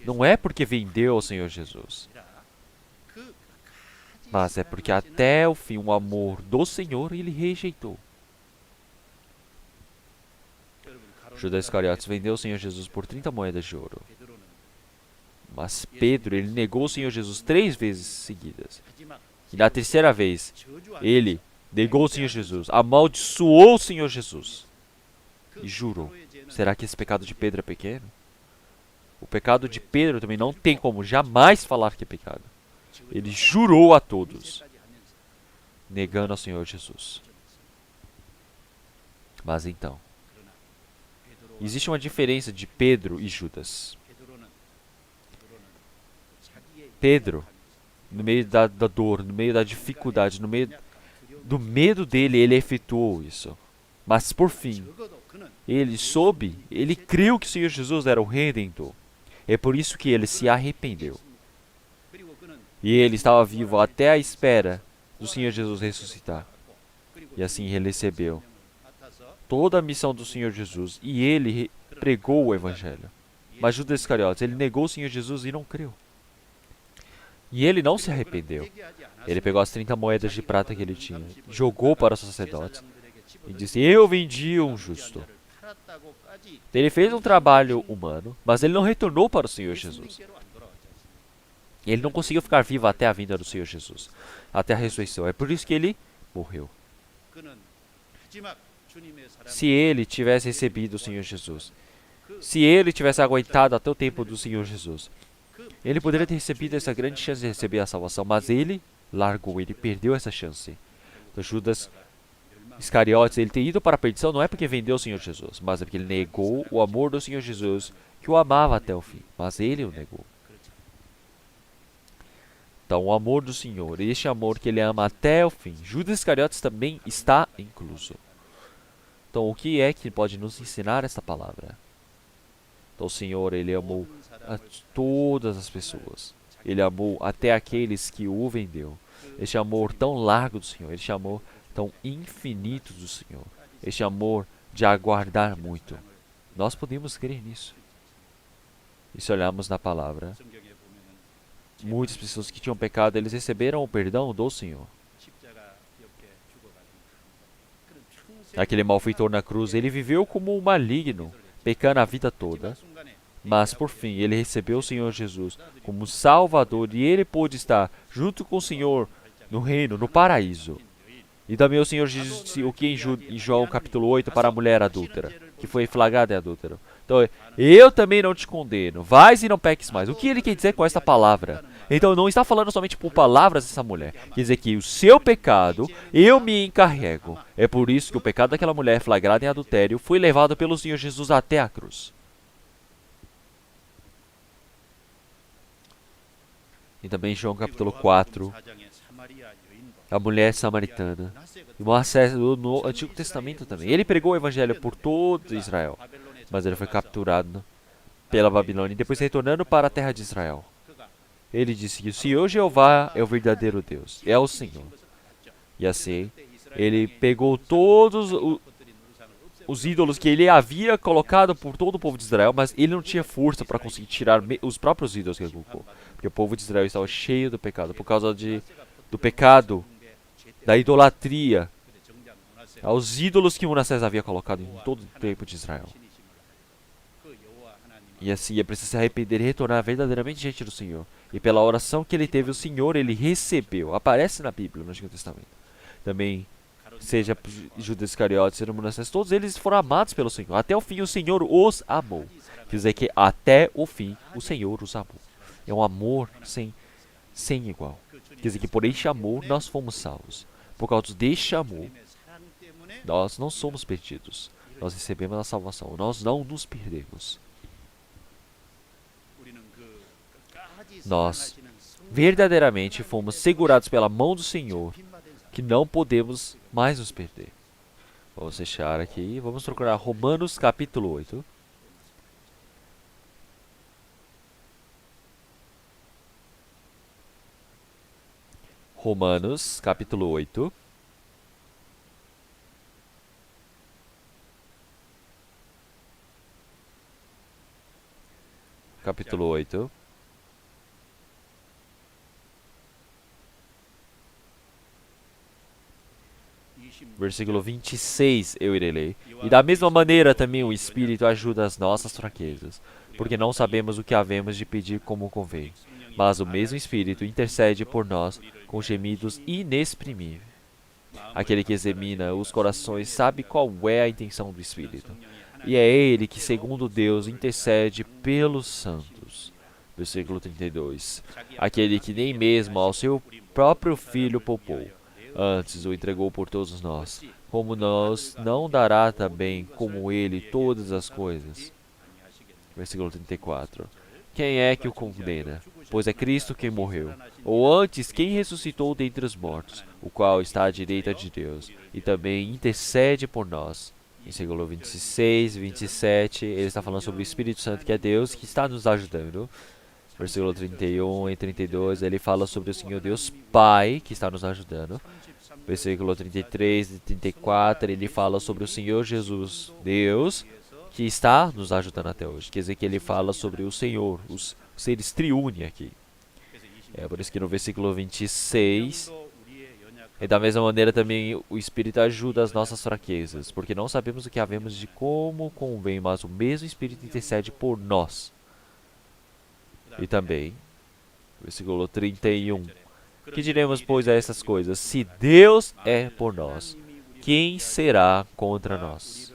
Speaker 1: não é porque vendeu ao Senhor Jesus, mas é porque até o fim o amor do Senhor ele rejeitou. Judas Iscariotes vendeu o Senhor Jesus por 30 moedas de ouro. Mas Pedro, ele negou o Senhor Jesus 3 vezes seguidas. E na terceira vez, ele negou o Senhor Jesus, amaldiçoou o Senhor Jesus e jurou. Será que esse pecado de Pedro é pequeno? O pecado de Pedro também não tem como jamais falar que é pecado. Ele jurou a todos, negando ao Senhor Jesus. Mas então, existe uma diferença de Pedro e Judas. Pedro, no meio da dor, no meio da dificuldade, no meio do medo dele, ele efetuou isso. Mas por fim, ele soube, ele creu que o Senhor Jesus era o Redentor. É por isso que ele se arrependeu. E ele estava vivo até a espera do Senhor Jesus ressuscitar. E assim ele recebeu toda a missão do Senhor Jesus. E ele pregou o Evangelho. Mas Judas Iscariotes, ele negou o Senhor Jesus e não creu. E ele não se arrependeu. Ele pegou as 30 moedas de prata que ele tinha, jogou para os sacerdotes e disse, eu vendi um justo. Ele fez um trabalho humano, mas ele não retornou para o Senhor Jesus. Ele não conseguiu ficar vivo até a vinda do Senhor Jesus, até a ressurreição. É por isso que ele morreu. Se ele tivesse recebido o Senhor Jesus, se ele tivesse aguentado até o tempo do Senhor Jesus, ele poderia ter recebido essa grande chance de receber a salvação, mas ele largou, ele perdeu essa chance. Então, Judas Iscariotes, ele ter ido para a perdição não é porque vendeu o Senhor Jesus, mas é porque ele negou o amor do Senhor Jesus, que o amava até o fim, mas ele o negou. Então, o amor do Senhor, este amor que ele ama até o fim, Judas Iscariotes também está incluso. Então, o que é que pode nos ensinar esta palavra? Então, o Senhor, ele amou a todas as pessoas. Ele amou até aqueles que o vendeu. Este amor tão largo do Senhor, este amor tão infinito do Senhor, este amor de aguardar muito. Nós podemos crer nisso. E se olharmos na palavra, muitas pessoas que tinham pecado, eles receberam o perdão do Senhor. Aquele malfeitor na cruz, ele viveu como um maligno, pecando a vida toda. Mas, por fim, ele recebeu o Senhor Jesus como Salvador e ele pôde estar junto com o Senhor no reino, no paraíso. E também o Senhor Jesus disse o que em João capítulo 8 para a mulher adúltera, que foi flagrada em adúltero. Então, eu também não te condeno, vais e não peques mais. O que ele quer dizer com esta palavra? Então, não está falando somente por palavras dessa mulher. Quer dizer que o seu pecado, eu me encarrego. É por isso que o pecado daquela mulher flagrada em adultério foi levado pelo Senhor Jesus até a cruz. E também em João capítulo 4, a mulher samaritana, no Antigo Testamento também. Ele pregou o evangelho por todo Israel, mas ele foi capturado pela Babilônia e depois retornando para a terra de Israel. Ele disse que o Senhor Jeová é o verdadeiro Deus, é o Senhor. E assim, ele pegou todos os ídolos que ele havia colocado por todo o povo de Israel, mas ele não tinha força para conseguir tirar os próprios ídolos que ele colocou. Porque o povo de Israel estava cheio do pecado, por causa do pecado, da idolatria, aos ídolos que Manassés havia colocado em todo o tempo de Israel. E assim, ele precisa se arrepender e retornar verdadeiramente diante do Senhor. E pela oração que ele teve, o Senhor, ele recebeu. Aparece na Bíblia, no Antigo Testamento. Também, seja Judas Iscariotes, seja Manassés, todos eles foram amados pelo Senhor. Até o fim, o Senhor os amou. Quer dizer que até o fim, o Senhor os amou. É um amor sem igual. Quer dizer que por este amor, nós fomos salvos. Por causa deste amor, nós não somos perdidos. Nós recebemos a salvação. Nós não nos perdemos. Nós verdadeiramente fomos segurados pela mão do Senhor, que não podemos mais nos perder. Vamos fechar aqui. Vamos procurar Romanos capítulo 8. Romanos capítulo 8. Capítulo 8. Versículo 26 eu irei ler. E da mesma maneira também o Espírito ajuda as nossas fraquezas, porque não sabemos o que havemos de pedir como convém. Mas o mesmo Espírito intercede por nós com gemidos inexprimíveis. Aquele que examina os corações sabe qual é a intenção do Espírito. E é ele que, segundo Deus, intercede pelos santos. Versículo 32. Aquele que nem mesmo ao seu próprio Filho poupou, antes o entregou por todos nós, como nós não dará também como ele todas as coisas. Versículo 34. Quem é que o condena? Pois é Cristo quem morreu, ou antes quem ressuscitou dentre os mortos, o qual está à direita de Deus, e também intercede por nós. Em versículo 26, 27, ele está falando sobre o Espírito Santo, que é Deus, que está nos ajudando. Versículo 31 e 32, ele fala sobre o Senhor Deus Pai, que está nos ajudando. Versículo 33 e 34, ele fala sobre o Senhor Jesus Deus, que está nos ajudando até hoje. Quer dizer que ele fala sobre o Senhor, os seres triune aqui. É por isso que no versículo 26, e da mesma maneira também o Espírito ajuda as nossas fraquezas, porque não sabemos o que havemos de como convém, mas o mesmo Espírito intercede por nós. E também,
Speaker 3: Versículo 31. Que diremos, pois, a essas coisas? Se Deus é por nós, quem será contra nós?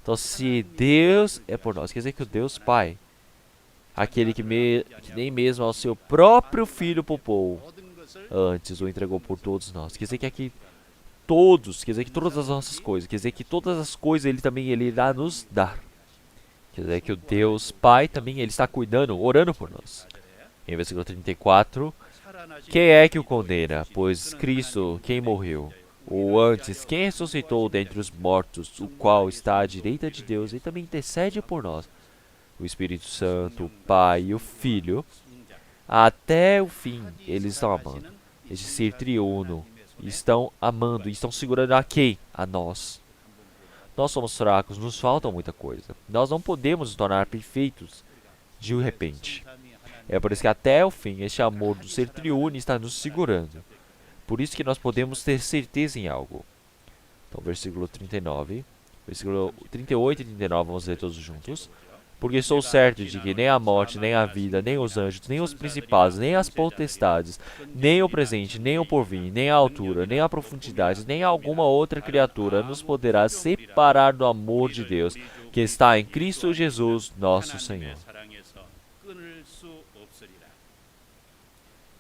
Speaker 3: Então, se Deus é por nós, quer dizer que o Deus Pai, aquele que nem mesmo ao seu próprio Filho poupou, antes o entregou por todos nós. Quer dizer que aqui todos, quer dizer que todas as nossas coisas, quer dizer que todas as coisas ele irá nos dar. Quer dizer que o Deus Pai também ele está cuidando, orando por nós. Em versículo 34, quem é que o condena? Pois Cristo, quem morreu, ou antes, quem ressuscitou dentre os mortos, o qual está à direita de Deus e também intercede por nós, o Espírito Santo, o Pai e o Filho, até o fim, eles estão amando. Esse ser triuno, estão amando, estão segurando a quem? A nós. Nós somos fracos, nos falta muita coisa. Nós não podemos nos tornar perfeitos de repente. É por isso que até o fim, este amor do ser triuno está nos segurando. Por isso que nós podemos ter certeza em algo. Então, versículo 39, versículo 38 e 39, vamos ler todos juntos. Porque sou certo de que nem a morte, nem a vida, nem os anjos, nem os principados, nem as potestades, nem o presente, nem o porvir, nem a altura, nem a profundidade, nem alguma outra criatura nos poderá separar do amor de Deus, que está em Cristo Jesus, nosso Senhor.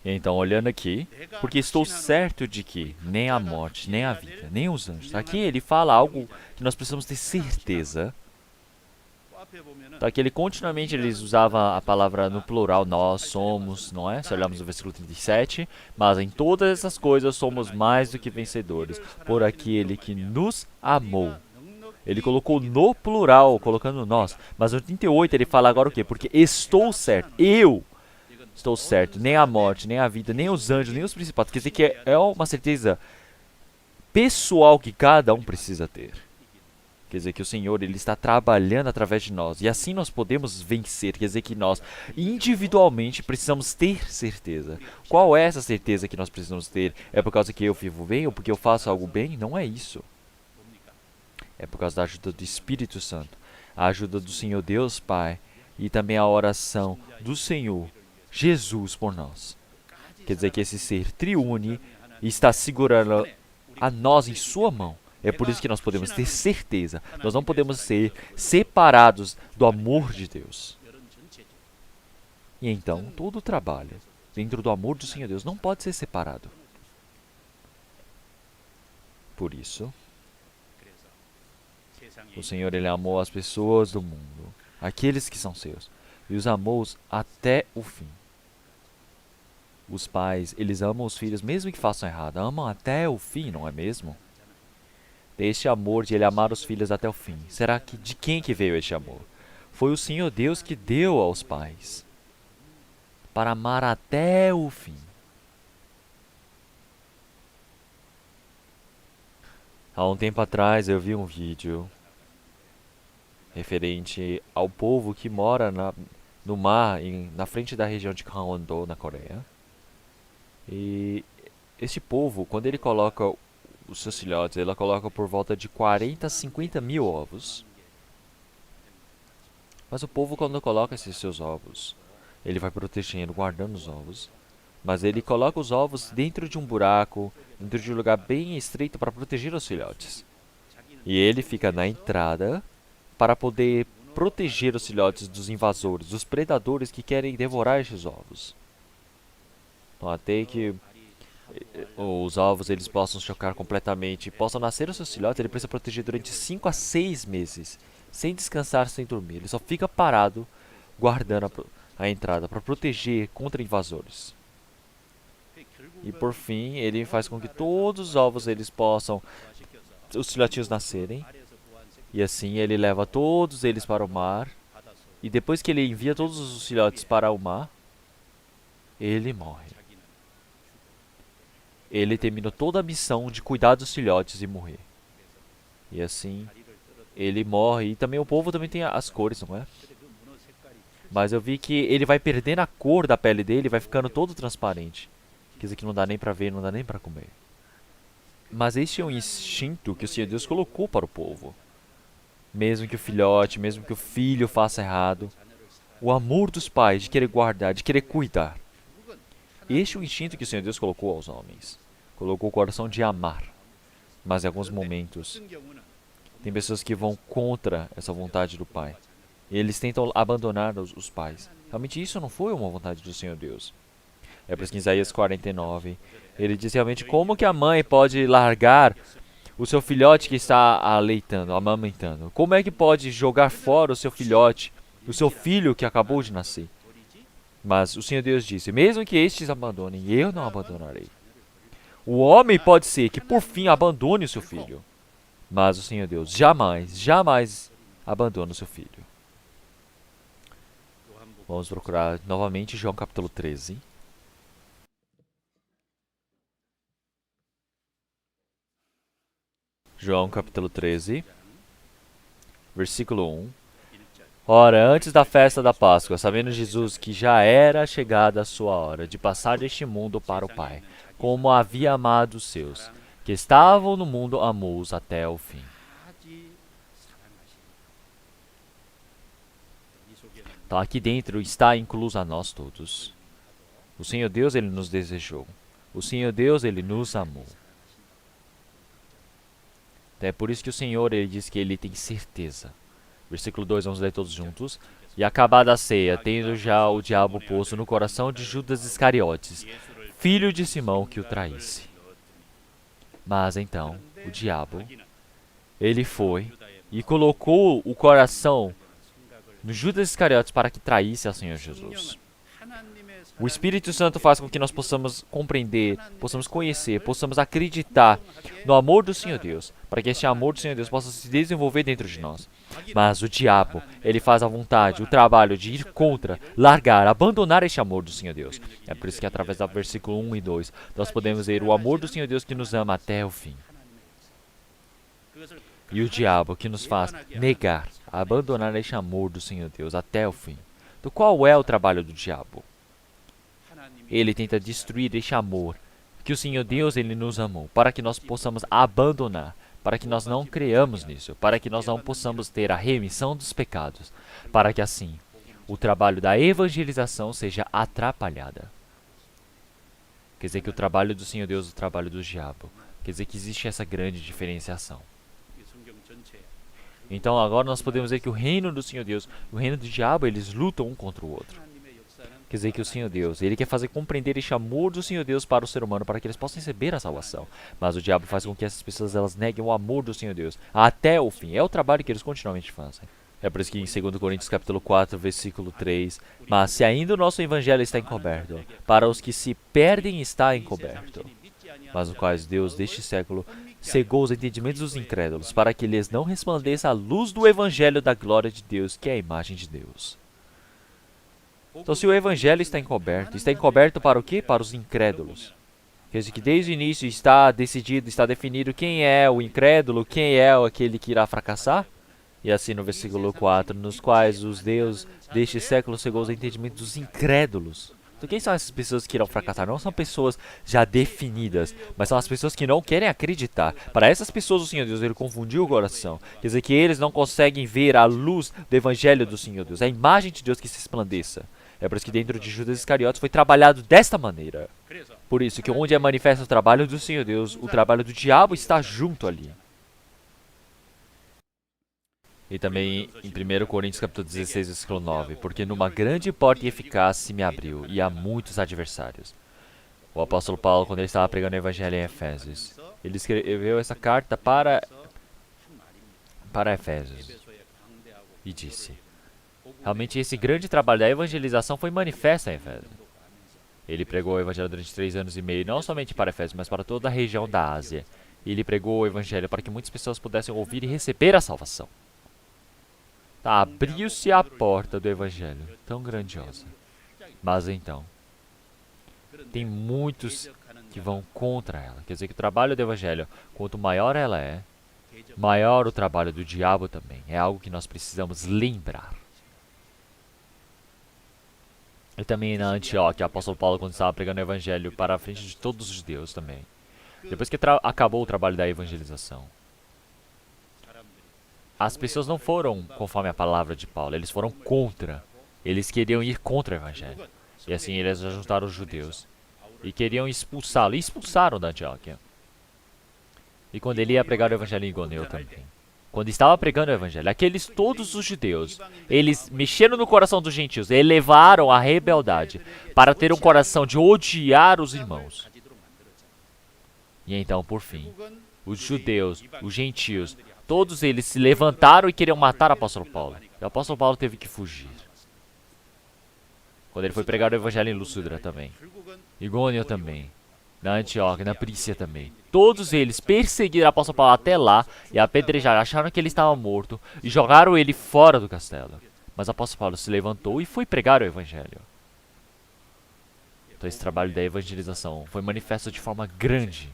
Speaker 1: Então, olhando aqui, porque estou certo de que nem a morte, nem a vida, nem os anjos. Aqui ele fala algo que nós precisamos ter certeza. Tá, que ele continuamente usava a palavra no plural, nós somos, não é? Se olharmos no versículo 37, mas em todas essas coisas somos mais do que vencedores, por aquele que nos amou. Ele colocou no plural, colocando nós, mas no 38 ele fala agora o quê? Porque estou certo, eu estou certo, nem a morte, nem a vida, nem os anjos, nem os principados. Quer dizer que é uma certeza pessoal que cada um precisa ter. Quer dizer que o Senhor ele está trabalhando através de nós. E assim nós podemos vencer. Quer dizer que nós individualmente precisamos ter certeza. Qual é essa certeza que nós precisamos ter? É por causa que eu vivo bem ou porque eu faço algo bem? Não é isso. É por causa da ajuda do Espírito Santo. A ajuda do Senhor Deus Pai. E também a oração do Senhor Jesus por nós. Quer dizer que esse ser triune está segurando a nós em sua mão. É por isso que nós podemos ter certeza. Nós não podemos ser separados do amor de Deus. E então, todo o trabalho dentro do amor do Senhor Deus não pode ser separado. Por isso, o Senhor ele amou as pessoas do mundo, aqueles que são seus, e os amou até o fim. Os pais, eles amam os filhos mesmo que façam errado, amam até o fim, não é mesmo? Este amor de ele amar os filhos até o fim. Será que de quem que veio este amor? Foi o Senhor Deus que deu aos pais para amar até o fim. Há um tempo atrás eu vi um vídeo referente ao povo que mora no mar, na frente da região de Gangwon-do, na Coreia. E este povo, quando ele coloca os seus filhotes, ela coloca por volta de 40 a 50 mil ovos. Mas o povo, quando coloca esses seus ovos, ele vai protegendo, guardando os ovos. Mas ele coloca os ovos dentro de um buraco, dentro de um lugar bem estreito para proteger os filhotes. E ele fica na entrada para poder proteger os filhotes dos invasores, dos predadores que querem devorar esses ovos. Então, até que os ovos eles possam chocar completamente, possam nascer os seus filhotes, ele precisa proteger durante 5 a 6 meses, sem descansar, sem dormir. Ele só fica parado, guardando a entrada para proteger contra invasores. E por fim, ele faz com que todos os ovos eles possam, os filhotinhos nascerem. E assim ele leva todos eles para o mar. E depois que ele envia todos os filhotes para o mar, ele morre. Ele terminou toda a missão de cuidar dos filhotes e morrer. E assim, ele morre. E também o povo também tem as cores, não é? Mas eu vi que ele vai perdendo a cor da pele dele, vai ficando todo transparente. Quer dizer que não dá nem para ver, não dá nem para comer. Mas este é um instinto que o Senhor Deus colocou para o povo. Mesmo que o filhote, mesmo que o filho faça errado, o amor dos pais de querer guardar, de querer cuidar. este é o instinto que o Senhor Deus colocou aos homens. Colocou o coração de amar. Mas em alguns momentos, tem pessoas que vão contra essa vontade do Pai. E eles tentam abandonar os pais. Realmente isso não foi uma vontade do Senhor Deus. É por isso que em Isaías 49, ele diz realmente como que a mãe pode largar o seu filhote que está aleitando, amamentando. Como é que pode jogar fora o seu filhote, o seu filho que acabou de nascer? Mas o Senhor Deus disse, mesmo que estes abandonem, eu não abandonarei. O homem pode ser que por fim abandone o seu filho. Mas o Senhor Deus jamais, jamais abandona o seu filho. Vamos procurar novamente João capítulo 13. João capítulo 13, versículo 1. Ora, antes da festa da Páscoa, sabendo Jesus que já era chegada a sua hora de passar deste mundo para o Pai, como havia amado os seus, que estavam no mundo, amou-os até o fim. Então aqui dentro está incluso a nós todos. O Senhor Deus, Ele nos desejou. O Senhor Deus, Ele nos amou. É por isso que o Senhor, Ele diz que Ele tem certeza. Versículo 2, vamos ler todos juntos. E acabada a ceia, tendo já o diabo posto no coração de Judas Iscariotes, filho de Simão, que o traísse. Mas então, o diabo, ele foi e colocou o coração no Judas Iscariotes para que traísse ao Senhor Jesus. O Espírito Santo faz com que nós possamos compreender, possamos conhecer, possamos acreditar no amor do Senhor Deus, para que este amor do Senhor Deus possa se desenvolver dentro de nós. Mas o diabo, ele faz a vontade, o trabalho de ir contra, largar, abandonar este amor do Senhor Deus. É por isso que através do versículo 1 e 2, nós podemos ver o amor do Senhor Deus que nos ama até o fim. E o diabo que nos faz negar, abandonar este amor do Senhor Deus até o fim. Então qual é o trabalho do diabo? Ele tenta destruir este amor que o Senhor Deus ele nos amou, para que nós possamos abandonar, para que nós não creamos nisso, para que nós não possamos ter a remissão dos pecados, para que assim o trabalho da evangelização seja atrapalhada. Quer dizer que o trabalho do Senhor Deus é o trabalho do diabo. Quer dizer que existe essa grande diferenciação. Então agora nós podemos ver que o reino do Senhor Deus e o reino do diabo, eles lutam um contra o outro. Quer dizer que o Senhor Deus, Ele quer fazer compreender este amor do Senhor Deus para o ser humano, para que eles possam receber a salvação. Mas o diabo faz com que essas pessoas elas neguem o amor do Senhor Deus até o fim. É o trabalho que eles continuamente fazem. É por isso que em 2 Coríntios capítulo 4, versículo 3, mas se ainda o nosso evangelho está encoberto, para os que se perdem está encoberto, mas no quais Deus deste século cegou os entendimentos dos incrédulos, para que lhes não resplandeça a luz do evangelho da glória de Deus, que é a imagem de Deus. Então, se o evangelho está encoberto para o quê? Para os incrédulos. Quer dizer que desde o início está decidido, está definido quem é o incrédulo, quem é aquele que irá fracassar. E assim no versículo 4, nos quais os Deus deste século cegou os entendimentos dos incrédulos. Então quem são essas pessoas que irão fracassar? Não são pessoas já definidas, mas são as pessoas que não querem acreditar. Para essas pessoas o Senhor Deus ele confundiu o coração. Quer dizer que eles não conseguem ver a luz do evangelho do Senhor Deus, a imagem de Deus que se esplandeça. É por isso que dentro de Judas Iscariotes foi trabalhado desta maneira. Por isso que onde é manifesto o trabalho do Senhor Deus, o trabalho do diabo está junto ali. E também em 1 Coríntios capítulo 16, versículo 9. Porque numa grande porta eficaz se me abriu, e há muitos adversários. O apóstolo Paulo, quando ele estava pregando o evangelho em Efésios, ele escreveu essa carta para Efésios. E disse, realmente esse grande trabalho da evangelização foi manifesto em Efésios. Ele pregou o evangelho durante 3 anos e meio, não somente para Efésios, mas para toda a região da Ásia. E ele pregou o evangelho para que muitas pessoas pudessem ouvir e receber a salvação. Tá, abriu-se a porta do evangelho, tão grandiosa. Mas então, tem muitos que vão contra ela. Quer dizer que o trabalho do evangelho, quanto maior ela é, maior o trabalho do diabo também. É algo que nós precisamos lembrar. E também na Antioquia, o apóstolo Paulo, quando estava pregando o evangelho para a frente de todos os judeus também. Depois que acabou o trabalho da evangelização, as pessoas não foram conforme a palavra de Paulo, eles foram contra. Eles queriam ir contra o evangelho. E assim eles ajuntaram os judeus. e queriam expulsá-lo. E expulsaram da Antioquia. E quando ele ia pregar o evangelho em Iconeu também. Quando estava pregando o evangelho, aqueles todos os judeus, eles mexeram no coração dos gentios, elevaram a rebeldade para ter um coração de odiar os irmãos. E então, por fim, os judeus, os gentios, todos eles se levantaram e queriam matar o apóstolo Paulo. E o apóstolo Paulo teve que fugir. Quando ele foi pregar o evangelho em Lúcidra também. Igônio também. Na Antioquia, na Prícia também. Todos eles perseguiram o apóstolo Paulo até lá e apedrejaram, acharam que ele estava morto e jogaram ele fora do castelo. Mas o apóstolo Paulo se levantou e foi pregar o evangelho. Então esse trabalho da evangelização foi manifesto de forma grande.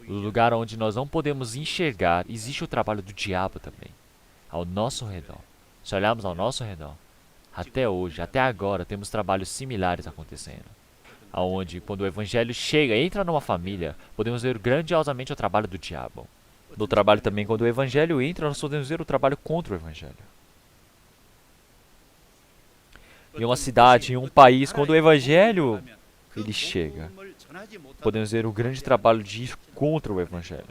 Speaker 1: No lugar onde nós não podemos enxergar, existe o trabalho do diabo também. Ao nosso redor. Se olharmos ao nosso redor, até hoje, até agora, temos trabalhos similares acontecendo. Onde, quando o evangelho chega, entra numa família, podemos ver grandiosamente o trabalho do diabo. No trabalho também, quando o evangelho entra, nós podemos ver o trabalho contra o evangelho. Em uma cidade, em um país, quando o evangelho ele chega, podemos ver o grande trabalho de ir contra o evangelho.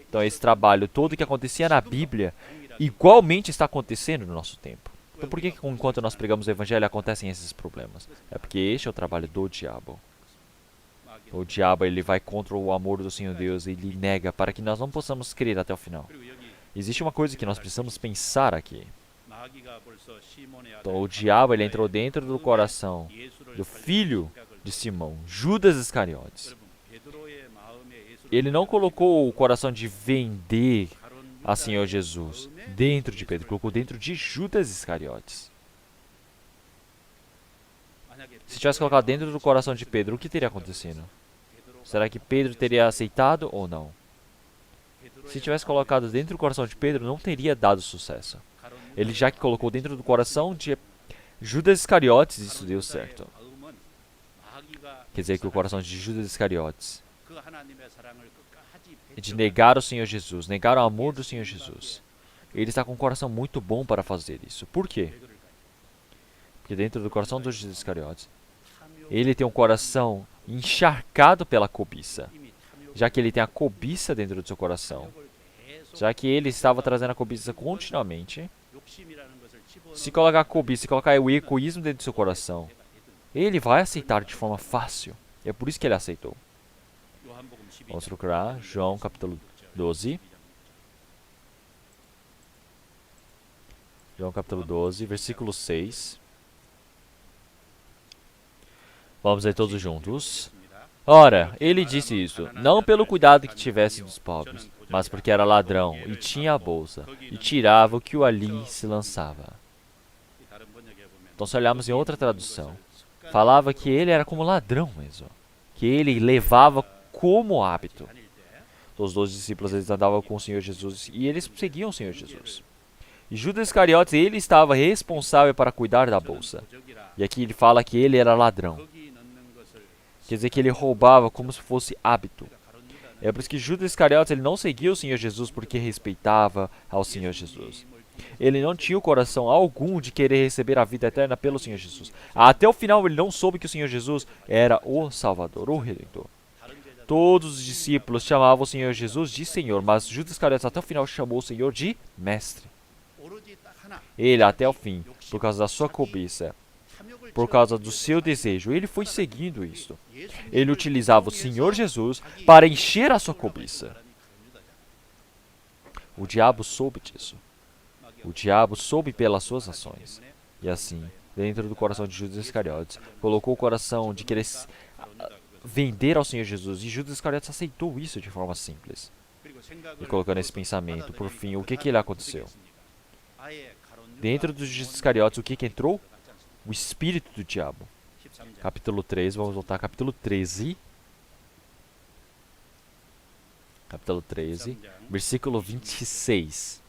Speaker 1: Então esse trabalho todo que acontecia na Bíblia, igualmente está acontecendo no nosso tempo. Então por que enquanto nós pregamos o evangelho acontecem esses problemas? É porque este é o trabalho do diabo. O diabo ele vai contra o amor do Senhor Deus e ele nega para que nós não possamos crer até o final. Existe uma coisa que nós precisamos pensar aqui. Então o diabo ele entrou dentro do coração do filho de Simão, Judas Iscariotes. Ele não colocou o coração de vender a Senhor Jesus dentro de Pedro, colocou dentro de Judas Iscariotes. Se tivesse colocado dentro do coração de Pedro, o que teria acontecido? Será que Pedro teria aceitado ou não? Se tivesse colocado dentro do coração de Pedro, não teria dado sucesso. Ele já que colocou dentro do coração de Judas Iscariotes, isso deu certo. Quer dizer que o coração de Judas Iscariotes é de negar o Senhor Jesus, negar o amor do Senhor Jesus. Ele está com um coração muito bom para fazer isso. Por quê? Porque dentro do coração dos Judas Iscariotes, ele tem um coração encharcado pela cobiça. Já que ele tem a cobiça dentro do seu coração, já que ele estava trazendo a cobiça continuamente, se colocar a cobiça, se colocar o egoísmo dentro do seu coração, ele vai aceitar de forma fácil. E é por isso que ele aceitou. Vamos procurar João capítulo 12. João capítulo 12, versículo 6. Vamos ler todos juntos. Ora, ele disse isso, não pelo cuidado que tivesse dos pobres, mas porque era ladrão, e tinha a bolsa, e tirava o que o ali se lançava. Então, se olharmos em outra tradução, falava que ele era como ladrão mesmo, que ele levava como hábito. Então, os 12 discípulos eles andavam com o Senhor Jesus, e eles seguiam o Senhor Jesus. E Judas Iscariotes, ele estava responsável para cuidar da bolsa. E aqui ele fala que ele era ladrão. Quer dizer que ele roubava como se fosse hábito. É por isso que Judas Iscariotes ele não seguia o Senhor Jesus porque respeitava ao Senhor Jesus. Ele não tinha o coração algum de querer receber a vida eterna pelo Senhor Jesus. Até o final ele não soube que o Senhor Jesus era o Salvador, o Redentor. Todos os discípulos chamavam o Senhor Jesus de Senhor, mas Judas Iscariotes até o final chamou o Senhor de Mestre. Ele até o fim, por causa da sua cobiça, por causa do seu desejo, ele foi seguindo isso. Ele utilizava o Senhor Jesus para encher a sua cobiça. O diabo soube disso. O diabo soube pelas suas ações. E assim, dentro do coração de Judas Iscariotes, colocou o coração de querer vender ao Senhor Jesus. E Judas Iscariotes aceitou isso de forma simples. E colocando esse pensamento, por fim, o que aconteceu? Dentro dos Judas Iscariotes, o que entrou? O espírito do diabo. Capítulo 3, vamos voltar, capítulo 13. Capítulo 13, versículo 26.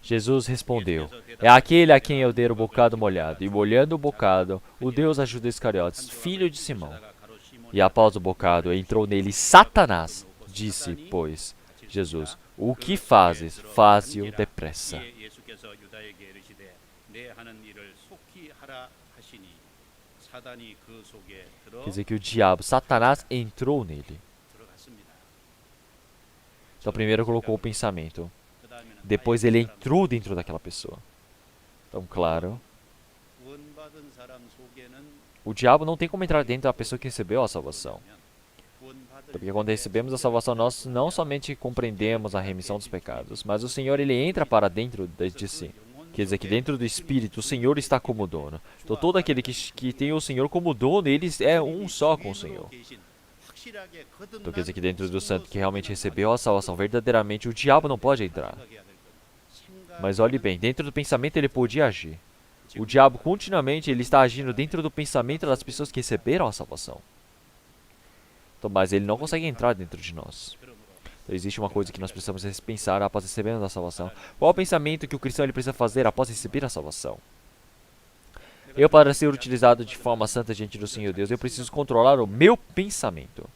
Speaker 1: Jesus respondeu, é aquele a quem eu dei o bocado molhado. E molhando o bocado, o Deus a Judas Iscariotes, filho de Simão. E após o bocado, entrou nele Satanás. Disse, pois, Jesus, o que fazes? Faze-o depressa.
Speaker 2: 사단이 그 속에
Speaker 3: Quer dizer que o diabo, Satanás, entrou nele.
Speaker 2: 들어갔습니다.
Speaker 3: Então primeiro colocou o pensamento.
Speaker 2: 그다음에는
Speaker 3: Depois ele entrou dentro daquela pessoa. Então, claro,
Speaker 2: 구원받은 사람 속에는
Speaker 3: o diabo não tem como entrar dentro da pessoa que recebeu a salvação.
Speaker 2: 구원받을
Speaker 3: Porque quando recebemos a salvação, nós não somente compreendemos a remissão dos pecados, mas o Senhor ele entra para dentro de si. Quer dizer que dentro do Espírito o Senhor está como dono. Então todo aquele que tem o Senhor como dono, ele é um só com o Senhor. Então quer dizer que dentro do santo que realmente recebeu a salvação, verdadeiramente o diabo não pode entrar. Mas olhe bem, dentro do pensamento ele podia agir. O diabo continuamente ele está agindo dentro do pensamento das pessoas que receberam a salvação. Então, mas ele não consegue entrar dentro de nós. Então, existe uma coisa que nós precisamos pensar após recebermos a salvação. Qual é o pensamento que o cristão ele precisa fazer após receber a salvação? Eu, para ser utilizado de forma santa diante do Senhor Deus, eu preciso controlar o meu pensamento.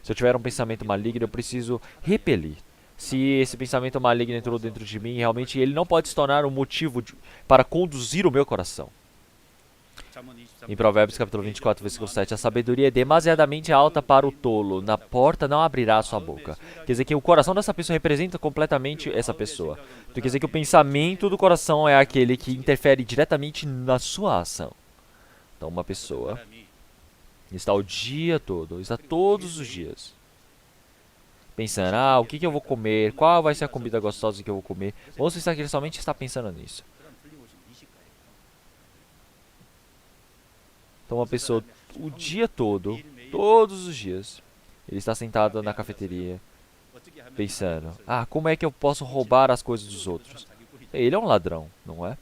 Speaker 3: Se eu tiver um pensamento maligno, eu preciso repelir. Se esse pensamento maligno entrou dentro de mim, realmente ele não pode se tornar um motivo para conduzir o meu coração. Em Provérbios capítulo 24, versículo 7, a sabedoria é demasiadamente alta para o tolo, na porta não abrirá a sua boca. Quer dizer que o coração dessa pessoa representa completamente essa pessoa. Então, quer dizer que o pensamento do coração é aquele que interfere diretamente na sua ação. Então uma pessoa está o dia todo, está todos os dias pensando, o que eu vou comer, qual vai ser a comida gostosa que eu vou comer. Vamos pensar que ele somente está pensando nisso. Então uma pessoa o dia todo, todos os dias, ele está sentado na cafeteria pensando, como é que eu posso roubar as coisas dos outros? Ele é um ladrão, não é?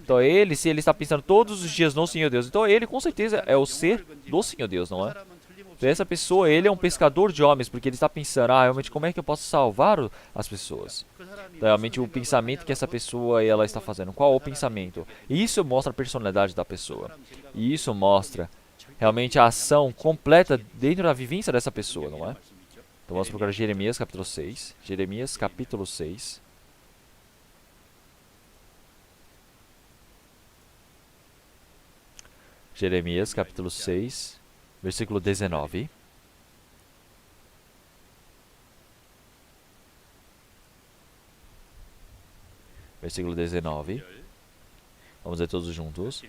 Speaker 3: Então se ele está pensando todos os dias no Senhor Deus, então ele com certeza é o ser do Senhor Deus, não é? Então essa pessoa, ele é um pescador de homens, porque ele está pensando, realmente como é que eu posso salvar as pessoas? Então, realmente o pensamento que essa pessoa ela está fazendo, qual é o pensamento? Isso mostra a personalidade da pessoa. E isso mostra realmente a ação completa dentro da vivência dessa pessoa, não é? Então vamos procurar Jeremias capítulo 6. Jeremias capítulo 6. Jeremias capítulo 6, versículo 19. Versículo 19. Vamos ler todos juntos.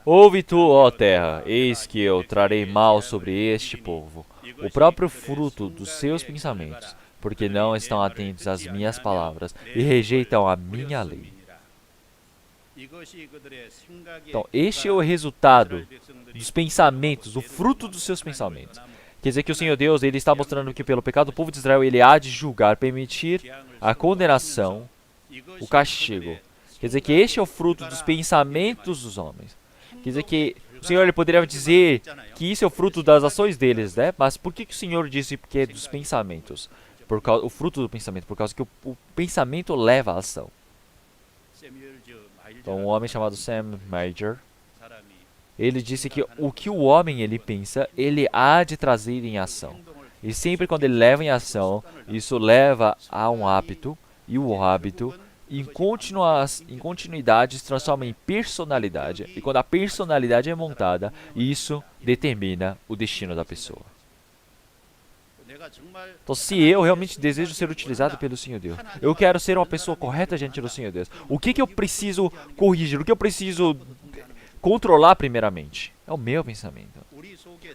Speaker 3: Ouve tu, ó terra, eis que eu trarei mal sobre este povo, o próprio fruto dos seus pensamentos, porque não estão atentos às minhas palavras e rejeitam a minha lei. Então, este é o resultado dos pensamentos, do fruto dos seus pensamentos. Quer dizer que o Senhor Deus, ele está mostrando que pelo pecado do povo de Israel, ele há de julgar, permitir a condenação, o castigo. Quer dizer que este é o fruto dos pensamentos dos homens. Quer dizer que o Senhor ele poderia dizer que isso é o fruto das ações deles, né? Mas por que o Senhor disse que é dos pensamentos? Por causa, o fruto do pensamento, por causa que o pensamento leva à ação. Então, um homem chamado Sam Major, ele disse que o que o homem ele pensa, ele há de trazer em ação. E sempre quando ele leva em ação, isso leva a um hábito, e o hábito, em continuidade, se transforma em personalidade. E quando a personalidade é montada, isso determina o destino da pessoa. Então, se eu realmente desejo ser utilizado pelo Senhor Deus, eu quero ser uma pessoa correta diante do Senhor Deus, o que eu preciso corrigir? O que eu preciso controlar primeiramente? É o meu pensamento.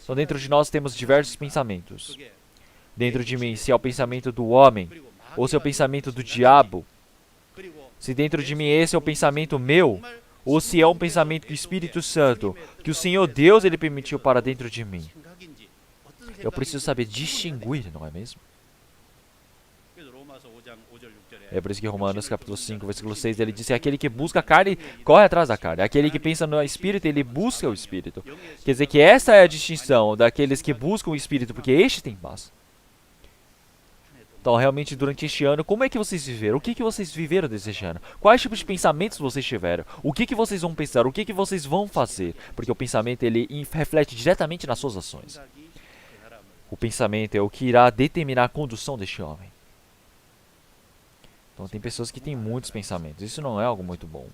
Speaker 3: Então, dentro de nós temos diversos pensamentos. Dentro de mim, se é o pensamento do homem, ou se é o pensamento do diabo, se dentro de mim esse é o pensamento meu, ou se é um pensamento do Espírito Santo, que o Senhor Deus ele permitiu para dentro de mim. Eu preciso saber distinguir, não é mesmo? É por isso que Romanos capítulo 5, versículo 6, ele diz que aquele que busca a carne, corre atrás da carne. Aquele que pensa no Espírito, ele busca o Espírito. Quer dizer que essa é a distinção daqueles que buscam o Espírito, porque este tem paz. Então, realmente, durante este ano, como é que vocês viveram? O que vocês viveram desse ano? Quais tipos de pensamentos vocês tiveram? O que vocês vão pensar? O que vocês vão fazer? Porque o pensamento, ele reflete diretamente nas suas ações. O pensamento é o que irá determinar a condução deste homem. Então, tem pessoas que têm muitos pensamentos. Isso não é algo muito bom.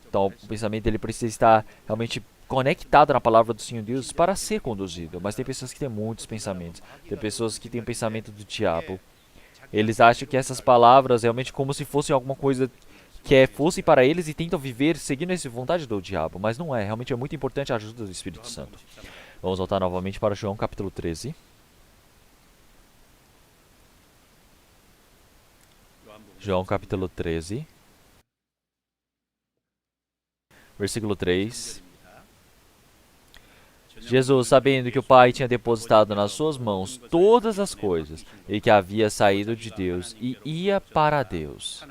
Speaker 3: Então, o pensamento ele precisa estar realmente
Speaker 1: conectado na palavra do Senhor Deus para ser conduzido. Mas tem pessoas que têm muitos pensamentos. Tem pessoas que têm o pensamento do diabo. Eles acham que essas palavras realmente como se fossem alguma coisa que fosse para eles e tentam viver seguindo essa vontade do diabo. Mas não é. Realmente é muito importante a ajuda do Espírito Santo. Vamos voltar novamente para João capítulo 13. João capítulo 13. Versículo 3. Jesus, sabendo que o Pai tinha depositado nas suas mãos todas as coisas, e que havia saído de Deus e ia para Deus,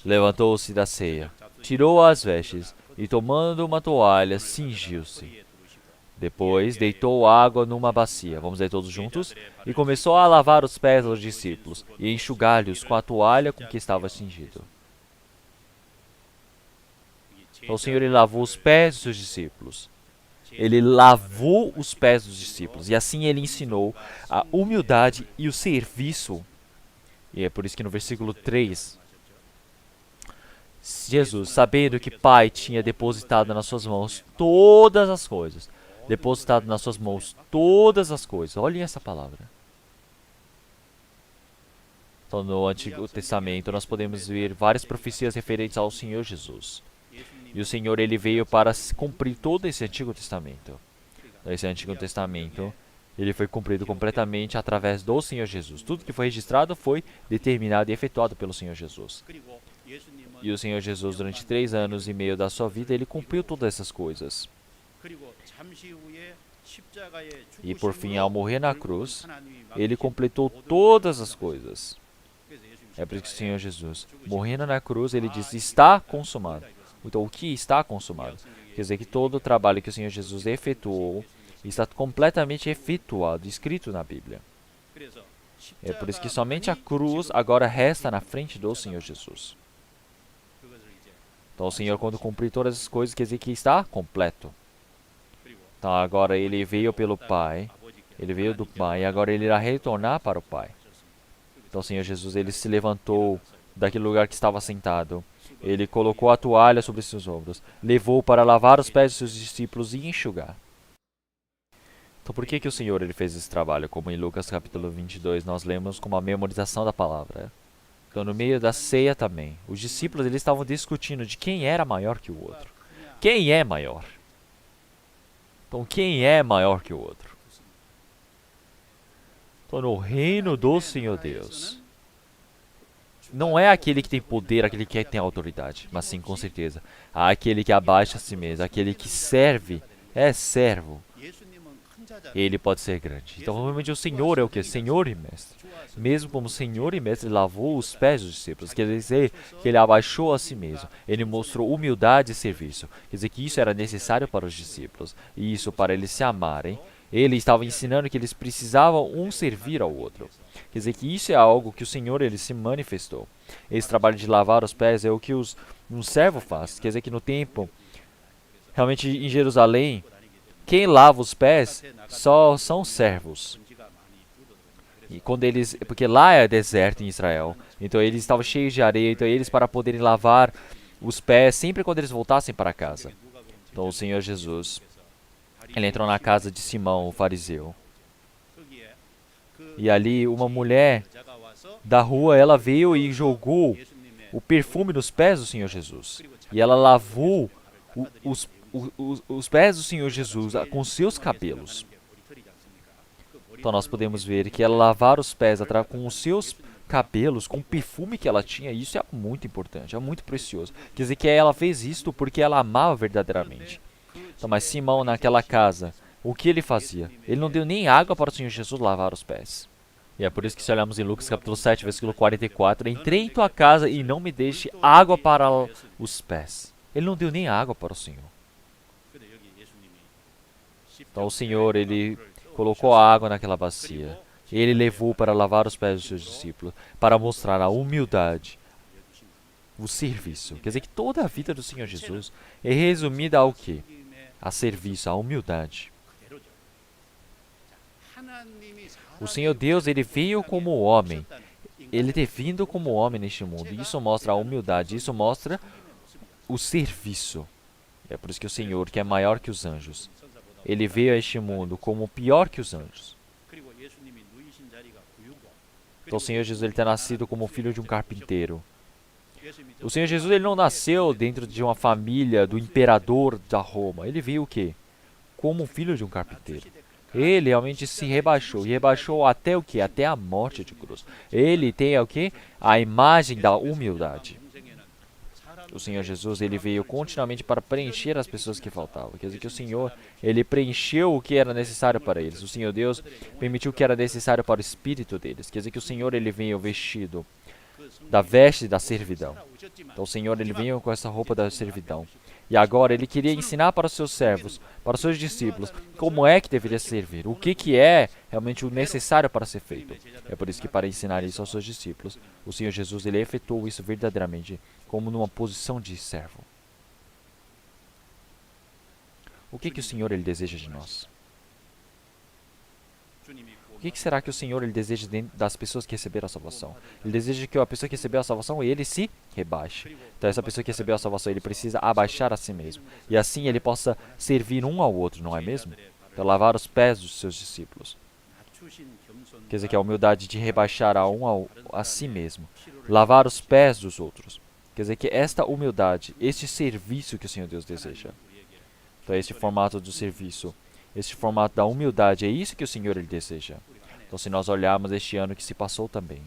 Speaker 1: levantou-se da ceia, tirou as vestes, e tomando uma toalha, cingiu-se. Depois, deitou água numa bacia, vamos ler todos juntos, e começou a lavar os pés dos discípulos, e enxugar-lhes com a toalha com que estava cingido. Então o Senhor ele lavou os pés dos seus discípulos. Ele lavou os pés dos discípulos. E assim ele ensinou a humildade e o serviço. E é por isso que no versículo 3, Jesus, sabendo que Pai tinha depositado nas suas mãos todas as coisas. Depositado nas suas mãos todas as coisas. Olhem essa palavra. Então no Antigo Testamento nós podemos ver várias profecias referentes ao Senhor Jesus. E o Senhor ele veio para cumprir todo esse Antigo Testamento. Esse Antigo Testamento ele foi cumprido completamente através do Senhor Jesus. Tudo que foi registrado foi determinado e efetuado pelo Senhor Jesus. E o Senhor Jesus, durante 3 anos e meio da sua vida, ele cumpriu todas essas coisas. E por fim, ao morrer na cruz, ele completou todas as coisas. É por isso que o Senhor Jesus, morrendo na cruz, ele diz, está consumado. Então, o que está consumado? Quer dizer que todo o trabalho que o Senhor Jesus efetuou está completamente efetuado, escrito na Bíblia. É por isso que somente a cruz agora resta na frente do Senhor Jesus. Então, o Senhor, quando cumprir todas as coisas, quer dizer que está completo. Então, agora ele veio pelo Pai, ele veio do Pai, e agora ele irá retornar para o Pai. Então, o Senhor Jesus, ele se levantou daquele lugar que estava sentado. Ele colocou a toalha sobre seus ombros, levou para lavar os pés de seus discípulos e enxugar. Então por que o Senhor ele fez esse trabalho? Como em Lucas capítulo 22 nós lemos como a memorização da palavra. Então no meio da ceia também, os discípulos eles estavam discutindo de quem era maior que o outro. Quem é maior? Então quem é maior que o outro? Então no reino do Senhor Deus, não é aquele que tem poder, aquele que tem autoridade, mas sim, com certeza, aquele que abaixa a si mesmo, aquele que serve, é servo. Ele pode ser grande. Então, realmente, o Senhor é o que? Senhor e Mestre. Mesmo como Senhor e Mestre, ele lavou os pés dos discípulos. Quer dizer que ele abaixou a si mesmo. Ele mostrou humildade e serviço. Quer dizer que isso era necessário para os discípulos. E isso para eles se amarem. Ele estava ensinando que eles precisavam um servir ao outro. Quer dizer que isso é algo que o Senhor ele se manifestou. Esse trabalho de lavar os pés é o que um servo faz. Quer dizer que no tempo, realmente em Jerusalém, quem lava os pés só são servos. E quando eles, porque lá é deserto em Israel, então eles estavam cheios de areia, então eles para poderem lavar os pés sempre quando eles voltassem para casa. Então o Senhor Jesus, ele entrou na casa de Simão, o fariseu. E ali uma mulher da rua, ela veio e jogou o perfume nos pés do Senhor Jesus. E ela lavou os pés do Senhor Jesus com seus cabelos. Então nós podemos ver que ela lavar os pés com os seus cabelos, com o perfume que ela tinha, isso é muito importante, é muito precioso. Quer dizer que ela fez isto porque ela amava verdadeiramente. Então, mas Simão naquela casa, o que ele fazia? Ele não deu nem água para o Senhor Jesus lavar os pés. E é por isso que se olhamos em Lucas capítulo 7, versículo 44, entrei em tua casa e não me deixe água para os pés. Ele não deu nem água para o Senhor. Então o Senhor, ele colocou a água naquela bacia. Ele levou para lavar os pés dos seus discípulos, para mostrar a humildade, o serviço. Quer dizer que toda a vida do Senhor Jesus é resumida ao quê? A serviço, a humildade. O Senhor Deus, ele veio como homem. Ele ter vindo como homem neste mundo. Isso mostra a humildade, isso mostra o serviço.
Speaker 3: É por isso que o Senhor, que é maior que os anjos, ele veio a este mundo como pior que os anjos. Então o Senhor Jesus ele tem nascido como filho de um carpinteiro. O Senhor Jesus ele não nasceu dentro de uma família do imperador da Roma. Ele veio o quê? Como um filho de um carpinteiro. Ele realmente se rebaixou. E rebaixou até o quê? Até a morte de cruz. Ele tem o quê? A imagem da humildade. O Senhor Jesus ele veio continuamente para preencher as pessoas que faltavam. Quer dizer que o Senhor ele preencheu o que era necessário para eles. O Senhor Deus permitiu o que era necessário para o espírito deles. Quer dizer que o Senhor ele veio vestido da veste da servidão. Então o Senhor ele veio com essa roupa da servidão. E agora ele queria ensinar para os seus servos, para os seus discípulos, como é que deveria servir, o que é realmente o necessário para ser feito. É por isso que para ensinar isso aos seus discípulos, o Senhor Jesus ele efetuou isso verdadeiramente como numa posição de servo. O que o Senhor ele deseja de nós? O que será que o Senhor ele deseja das pessoas que receberam a salvação? Ele deseja que a pessoa que recebeu a salvação ele se rebaixe. Então essa pessoa que recebeu a salvação ele precisa abaixar a si mesmo. E assim ele possa servir um ao outro, não é mesmo? Então lavar os pés dos seus discípulos. Quer dizer que a humildade de rebaixar a si mesmo. Lavar os pés dos outros. Quer dizer que esta humildade, este serviço que o Senhor Deus deseja. Então este formato do serviço. Este formato da humildade, é isso que o Senhor ele deseja. Então, se nós olharmos este ano que se passou também,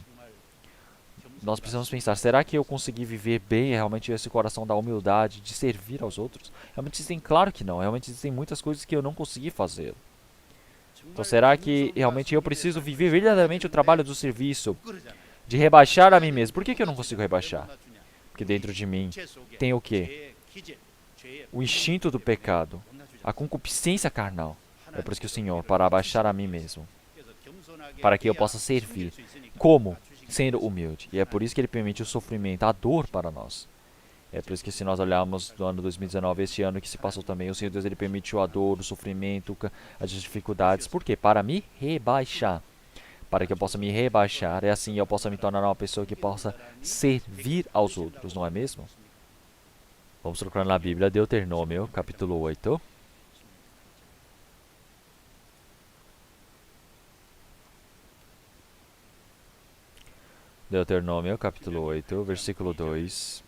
Speaker 3: nós precisamos pensar, será que eu consegui viver bem realmente esse coração da humildade, de servir aos outros? Realmente existem, claro que não, realmente existem muitas coisas que eu não consegui fazer. Então, será que realmente eu preciso viver verdadeiramente o trabalho do serviço, de rebaixar a mim mesmo? Por que eu não consigo rebaixar? Porque dentro de mim tem o quê? O instinto do pecado. A concupiscência carnal. É por isso que o Senhor, para abaixar a mim mesmo, para que eu possa servir. Como? Sendo humilde. E é por isso que Ele permite o sofrimento, a dor para nós. É por isso que se nós olharmos do ano 2019, este ano que se passou também, o Senhor Deus Ele permitiu a dor, o sofrimento, as dificuldades. Por quê? Para me rebaixar. Para que eu possa me rebaixar e assim eu possa me tornar uma pessoa que possa servir aos outros, não é mesmo? Vamos procurar na Bíblia, Deuteronômio, capítulo 8. Deuteronômio, capítulo 8, versículo 2.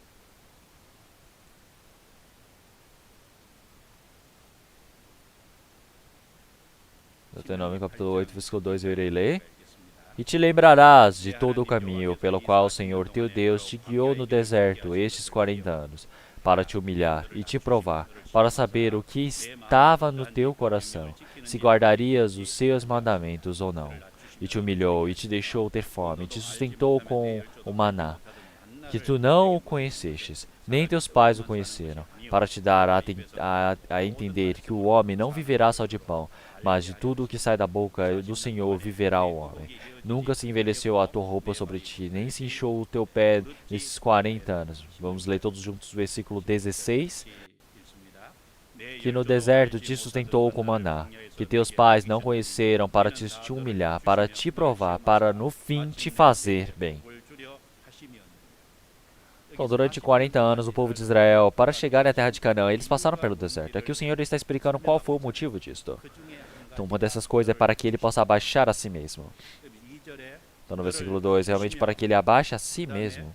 Speaker 3: Deuteronômio, capítulo 8, versículo 2, eu irei ler. E te lembrarás de todo o caminho pelo qual o Senhor teu Deus te guiou no deserto estes 40 anos, para te humilhar e te provar, para saber o que estava no teu coração, se guardarias os seus mandamentos ou não. E te humilhou, e te deixou ter fome, e te sustentou com o maná, que tu não o conhecestes, nem teus pais o conheceram, para te dar a entender que o homem não viverá só de pão, mas de tudo o que sai da boca do Senhor viverá o homem. Nunca se envelheceu a tua roupa sobre ti, nem se inchou o teu pé nesses 40 anos. Vamos ler todos juntos o versículo 16. Que no deserto te sustentou com maná, que teus pais não conheceram, para te humilhar, para te provar, para no fim te fazer bem. Então, durante 40 anos, o povo de Israel, para chegar à terra de Canaã, eles passaram pelo deserto. Aqui o Senhor está explicando qual foi o motivo disto. Então, uma dessas coisas é para que ele possa abaixar a si mesmo. Então, no versículo 2, realmente para que ele abaixe a si mesmo.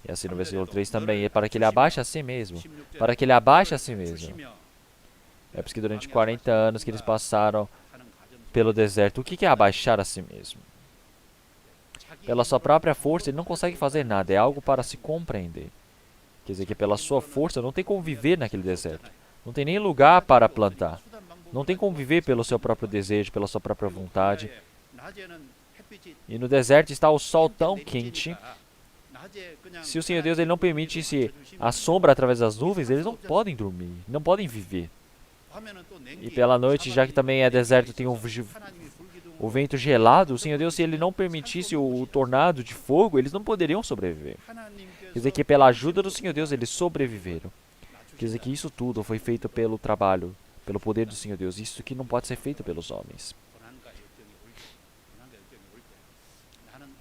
Speaker 3: E assim no versículo 3 também, é para que ele abaixe a si mesmo. Para que ele abaixe a si mesmo. É porque durante 40 anos que eles passaram pelo deserto, o que é abaixar a si mesmo? Pela sua própria força, ele não consegue fazer nada, é algo para se compreender. Quer dizer que pela sua força não tem como viver naquele deserto. Não tem nem lugar para plantar. Não tem como viver pelo seu próprio desejo, pela sua própria vontade. E no deserto está o sol tão quente. Se o Senhor Deus ele não permitisse a sombra através das nuvens, eles não podem dormir, não podem viver. E pela noite, já que também é deserto, tem o vento gelado, o Senhor Deus, se ele não permitisse o tornado de fogo, eles não poderiam sobreviver. Quer dizer que pela ajuda do Senhor Deus, eles sobreviveram. Quer dizer que isso tudo foi feito pelo trabalho, pelo poder do Senhor Deus. Isso que não pode ser feito pelos homens.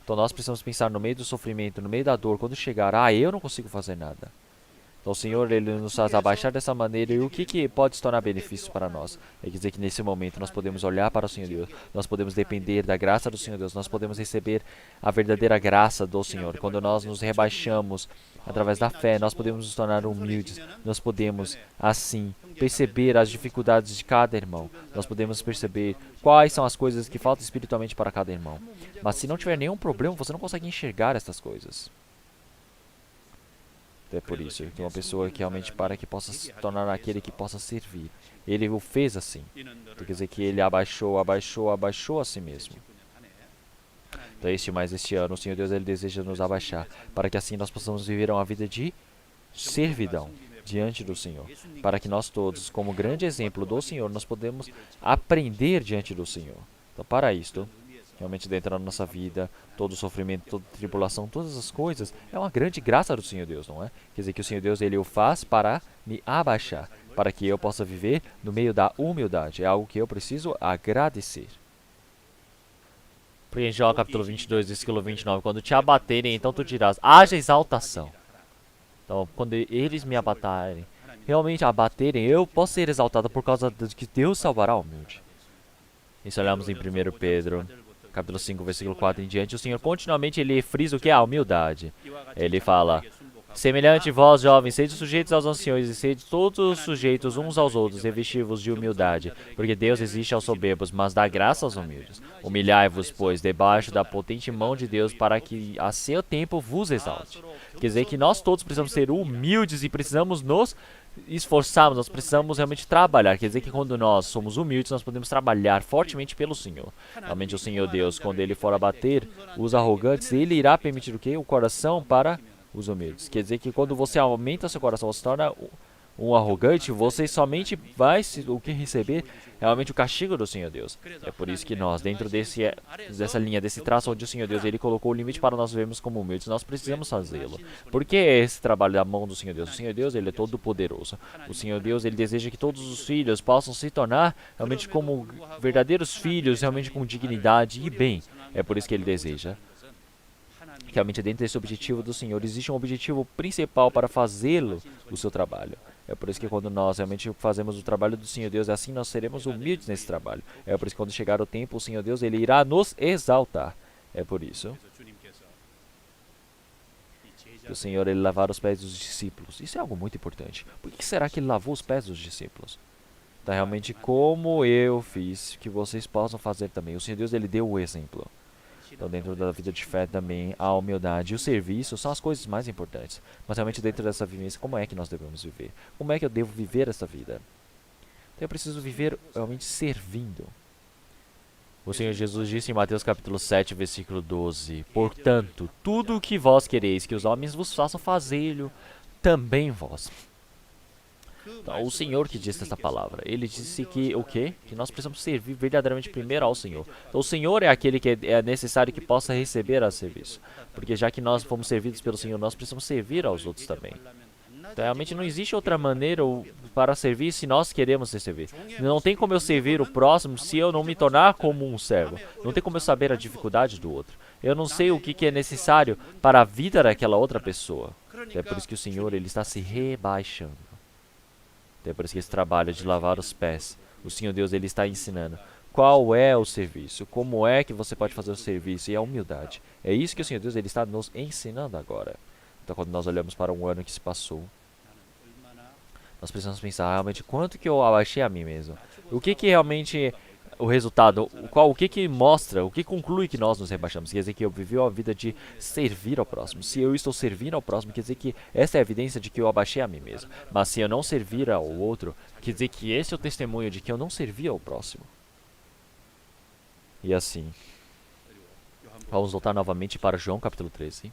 Speaker 3: Então nós precisamos pensar no meio do sofrimento, no meio da dor, quando chegar, eu não consigo fazer nada. Então o Senhor, Ele nos faz abaixar dessa maneira. E o que pode se tornar benefício para nós? É dizer que nesse momento nós podemos olhar para o Senhor Deus, nós podemos depender da graça do Senhor Deus, nós podemos receber a verdadeira graça do Senhor. Quando nós nos rebaixamos através da fé, nós podemos nos tornar humildes, nós podemos, assim, perceber as dificuldades de cada irmão, nós podemos perceber quais são as coisas que faltam espiritualmente para cada irmão. Mas se não tiver nenhum problema, você não consegue enxergar essas coisas. É por isso que uma pessoa que realmente para que possa se tornar aquele que possa servir, ele o fez assim. Então, quer dizer que ele abaixou a si mesmo. Então este ano, o Senhor Deus, Ele deseja nos abaixar, para que assim nós possamos viver uma vida de servidão diante do Senhor, para que nós todos, como grande exemplo do Senhor, nós podemos aprender diante do Senhor. Então, para isto, realmente dentro da nossa vida, todo o sofrimento, toda a tribulação, todas as coisas, é uma grande graça do Senhor Deus, não é? Quer dizer que o Senhor Deus, Ele o faz para me abaixar, para que eu possa viver no meio da humildade. É algo que eu preciso agradecer. Porque em Jó capítulo 22, versículo 29, quando te abaterem, então tu dirás, haja exaltação. Então, quando eles me abaterem, realmente abaterem, eu posso ser exaltado por causa de que Deus salvará o humilde. Isso olhamos em 1 Pedro, capítulo 5, versículo 4 em diante. O Senhor continuamente, Ele frisa o que é a humildade. Ele fala, semelhante vós, jovens, sede sujeitos aos anciões e sede todos sujeitos uns aos outros, revestivos de humildade, porque Deus resiste aos soberbos, mas dá graça aos humildes. Humilhai-vos, pois, debaixo da potente mão de Deus, para que a seu tempo vos exalte. Quer dizer que nós todos precisamos ser humildes e precisamos nos esforçarmos, nós precisamos realmente trabalhar. Quer dizer que quando nós somos humildes, nós podemos trabalhar fortemente pelo Senhor. Realmente o Senhor Deus, quando Ele for abater os arrogantes, Ele irá permitir o quê? O coração para os humildes. Quer dizer que quando você aumenta seu coração, você se torna um arrogante, você somente vai receber realmente o castigo do Senhor Deus. É por isso que nós, dentro dessa linha, desse traço onde o Senhor Deus, Ele colocou o limite para nós vermos como humildes, nós precisamos fazê-lo. Por que esse trabalho da mão do Senhor Deus? O Senhor Deus, Ele é todo poderoso. O Senhor Deus, Ele deseja que todos os filhos possam se tornar realmente como verdadeiros filhos, realmente com dignidade e bem. É por isso que Ele deseja. Realmente dentro desse objetivo do Senhor, existe um objetivo principal para fazê-lo o seu trabalho. É por isso que quando nós realmente fazemos o trabalho do Senhor Deus, assim nós seremos humildes nesse trabalho. É por isso que quando chegar o tempo, o Senhor Deus, Ele irá nos exaltar. É por isso que o Senhor, Ele lavar os pés dos discípulos. Isso é algo muito importante. Por que será que Ele lavou os pés dos discípulos? Então, realmente, como eu fiz, que vocês possam fazer também. O Senhor Deus, Ele deu o exemplo. Então, dentro da vida de fé também, a humildade e o serviço são as coisas mais importantes. Mas realmente dentro dessa vivência, como é que nós devemos viver? Como é que eu devo viver essa vida? Então, eu preciso viver realmente servindo. O Senhor Jesus disse em Mateus capítulo 7, versículo 12, portanto, tudo o que vós quereis que os homens vos façam, fazê-lo também vós. Então, o Senhor que disse essa palavra, Ele disse que o quê? Que nós precisamos servir verdadeiramente primeiro ao Senhor. Então, o Senhor é aquele que é necessário que possa receber a serviço. Porque já que nós fomos servidos pelo Senhor, nós precisamos servir aos outros também. Então, realmente não existe outra maneira para servir se nós queremos ser servir. Não tem como eu servir o próximo se eu não me tornar como um servo. Não tem como eu saber a dificuldade do outro. Eu não sei o que é necessário para a vida daquela outra pessoa. É por isso que o Senhor, Ele está se rebaixando. É por isso que esse trabalho de lavar os pés, o Senhor Deus, Ele está ensinando qual é o serviço, como é que você pode fazer o serviço e a humildade. É isso que o Senhor Deus, Ele está nos ensinando agora. Então, quando nós olhamos para um ano que se passou, nós precisamos pensar realmente quanto que eu abaixei a mim mesmo. O que realmente o resultado, o que mostra, o que conclui que nós nos rebaixamos? Quer dizer que eu vivi a vida de servir ao próximo. Se eu estou servindo ao próximo, quer dizer que essa é a evidência de que eu abaixei a mim mesmo. Mas se eu não servir ao outro, quer dizer que esse é o testemunho de que eu não servi ao próximo. E assim, vamos voltar novamente para João capítulo 13.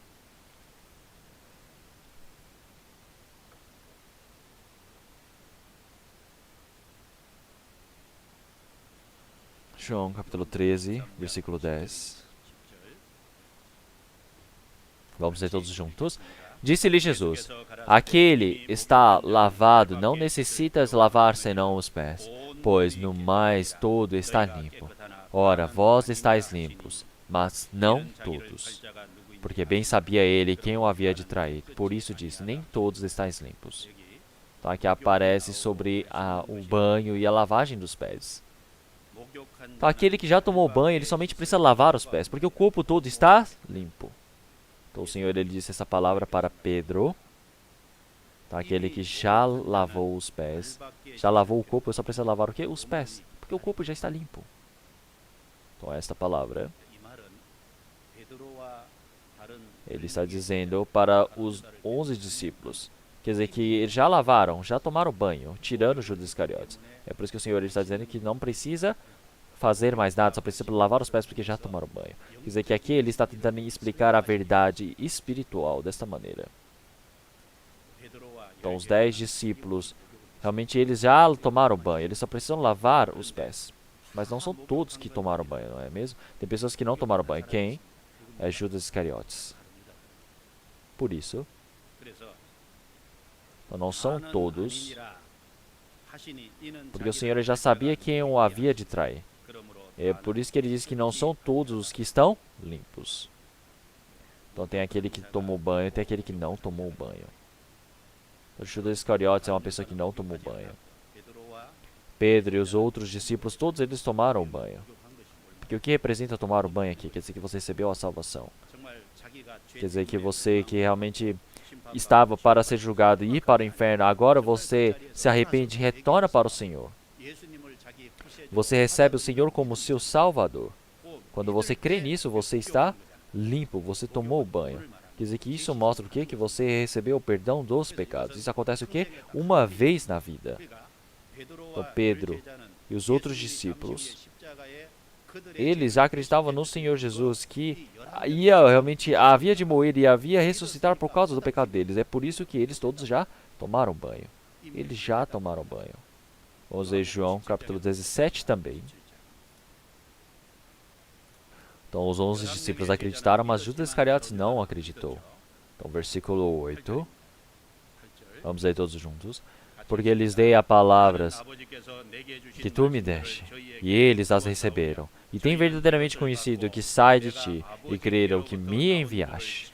Speaker 3: João capítulo 13, versículo 10. Vamos ler todos juntos. Disse-lhe Jesus, aquele está lavado, não necessitas lavar senão os pés, pois no mais todo está limpo. Ora, vós estáis limpos, mas não todos. porque bem sabia ele quem o havia de trair. Por isso disse, nem todos estáis limpos. Então aqui aparece sobre o banho e a lavagem dos pés. Então aquele que já tomou banho, ele somente precisa lavar os pés, porque o corpo todo está limpo. Então o Senhor ele disse essa palavra para Pedro. Então aquele que já lavou os pés, já lavou o corpo, só precisa lavar o quê? Os pés, porque o corpo já está limpo. Então esta palavra, ele está dizendo para os 11 discípulos. Quer dizer que eles já lavaram, já tomaram banho, tirando Judas Iscariotes. É por isso que o Senhor ele está dizendo que não precisa fazer mais nada, só precisa lavar os pés porque já tomaram banho. Quer dizer que aqui ele está tentando explicar a verdade espiritual desta maneira. Então os 10 discípulos, realmente eles já tomaram banho, eles só precisam lavar os pés. Mas não são todos que tomaram banho, não é mesmo? Tem pessoas que não tomaram banho. Quem? É Judas Iscariotes. Por isso, então não são todos, porque o Senhor já sabia quem o havia de trair. É por isso que ele diz que não são todos os que estão limpos. Então tem aquele que tomou banho e tem aquele que não tomou banho. O Judas Iscariotes é uma pessoa que não tomou banho. Pedro e os outros discípulos, todos eles tomaram banho. Porque o que representa tomar o banho aqui? Quer dizer que você recebeu a salvação. Quer dizer que você que realmente estava para ser julgado e ir para o inferno, agora você se arrepende e retorna para o Senhor. Você recebe o Senhor como seu Salvador. Quando você crê nisso, você está limpo, você tomou banho. Quer dizer que isso mostra o quê? Que você recebeu o perdão dos pecados. Isso acontece o quê? Uma vez na vida. Então Pedro e os outros discípulos, eles já acreditavam no Senhor Jesus, que realmente havia de morrer e havia ressuscitar por causa do pecado deles. É por isso que eles todos já tomaram banho. Eles já tomaram banho. Vamos ver João capítulo 17 também. Então os 11 discípulos acreditaram, mas Judas Iscariotes não acreditou. Então versículo 8. Vamos ler todos juntos. Porque lhes dei a palavras que tu me deste, e eles as receberam, e têm verdadeiramente conhecido que sai de ti, e creram que me enviaste.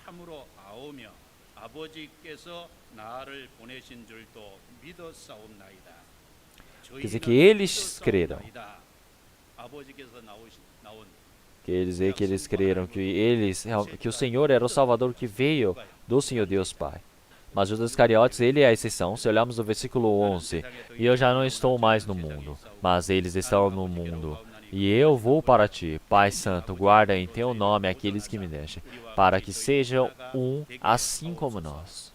Speaker 3: Quer dizer que eles creram. Quer dizer que eles creram que o Senhor era o Salvador que veio do Senhor Deus Pai. Mas Judas Iscariotes, ele é a exceção. Se olharmos no versículo 11, e eu já não estou mais no mundo, mas eles estão no mundo. E eu vou para ti, Pai Santo, guarda em teu nome aqueles que me deixam, para que sejam um assim como nós.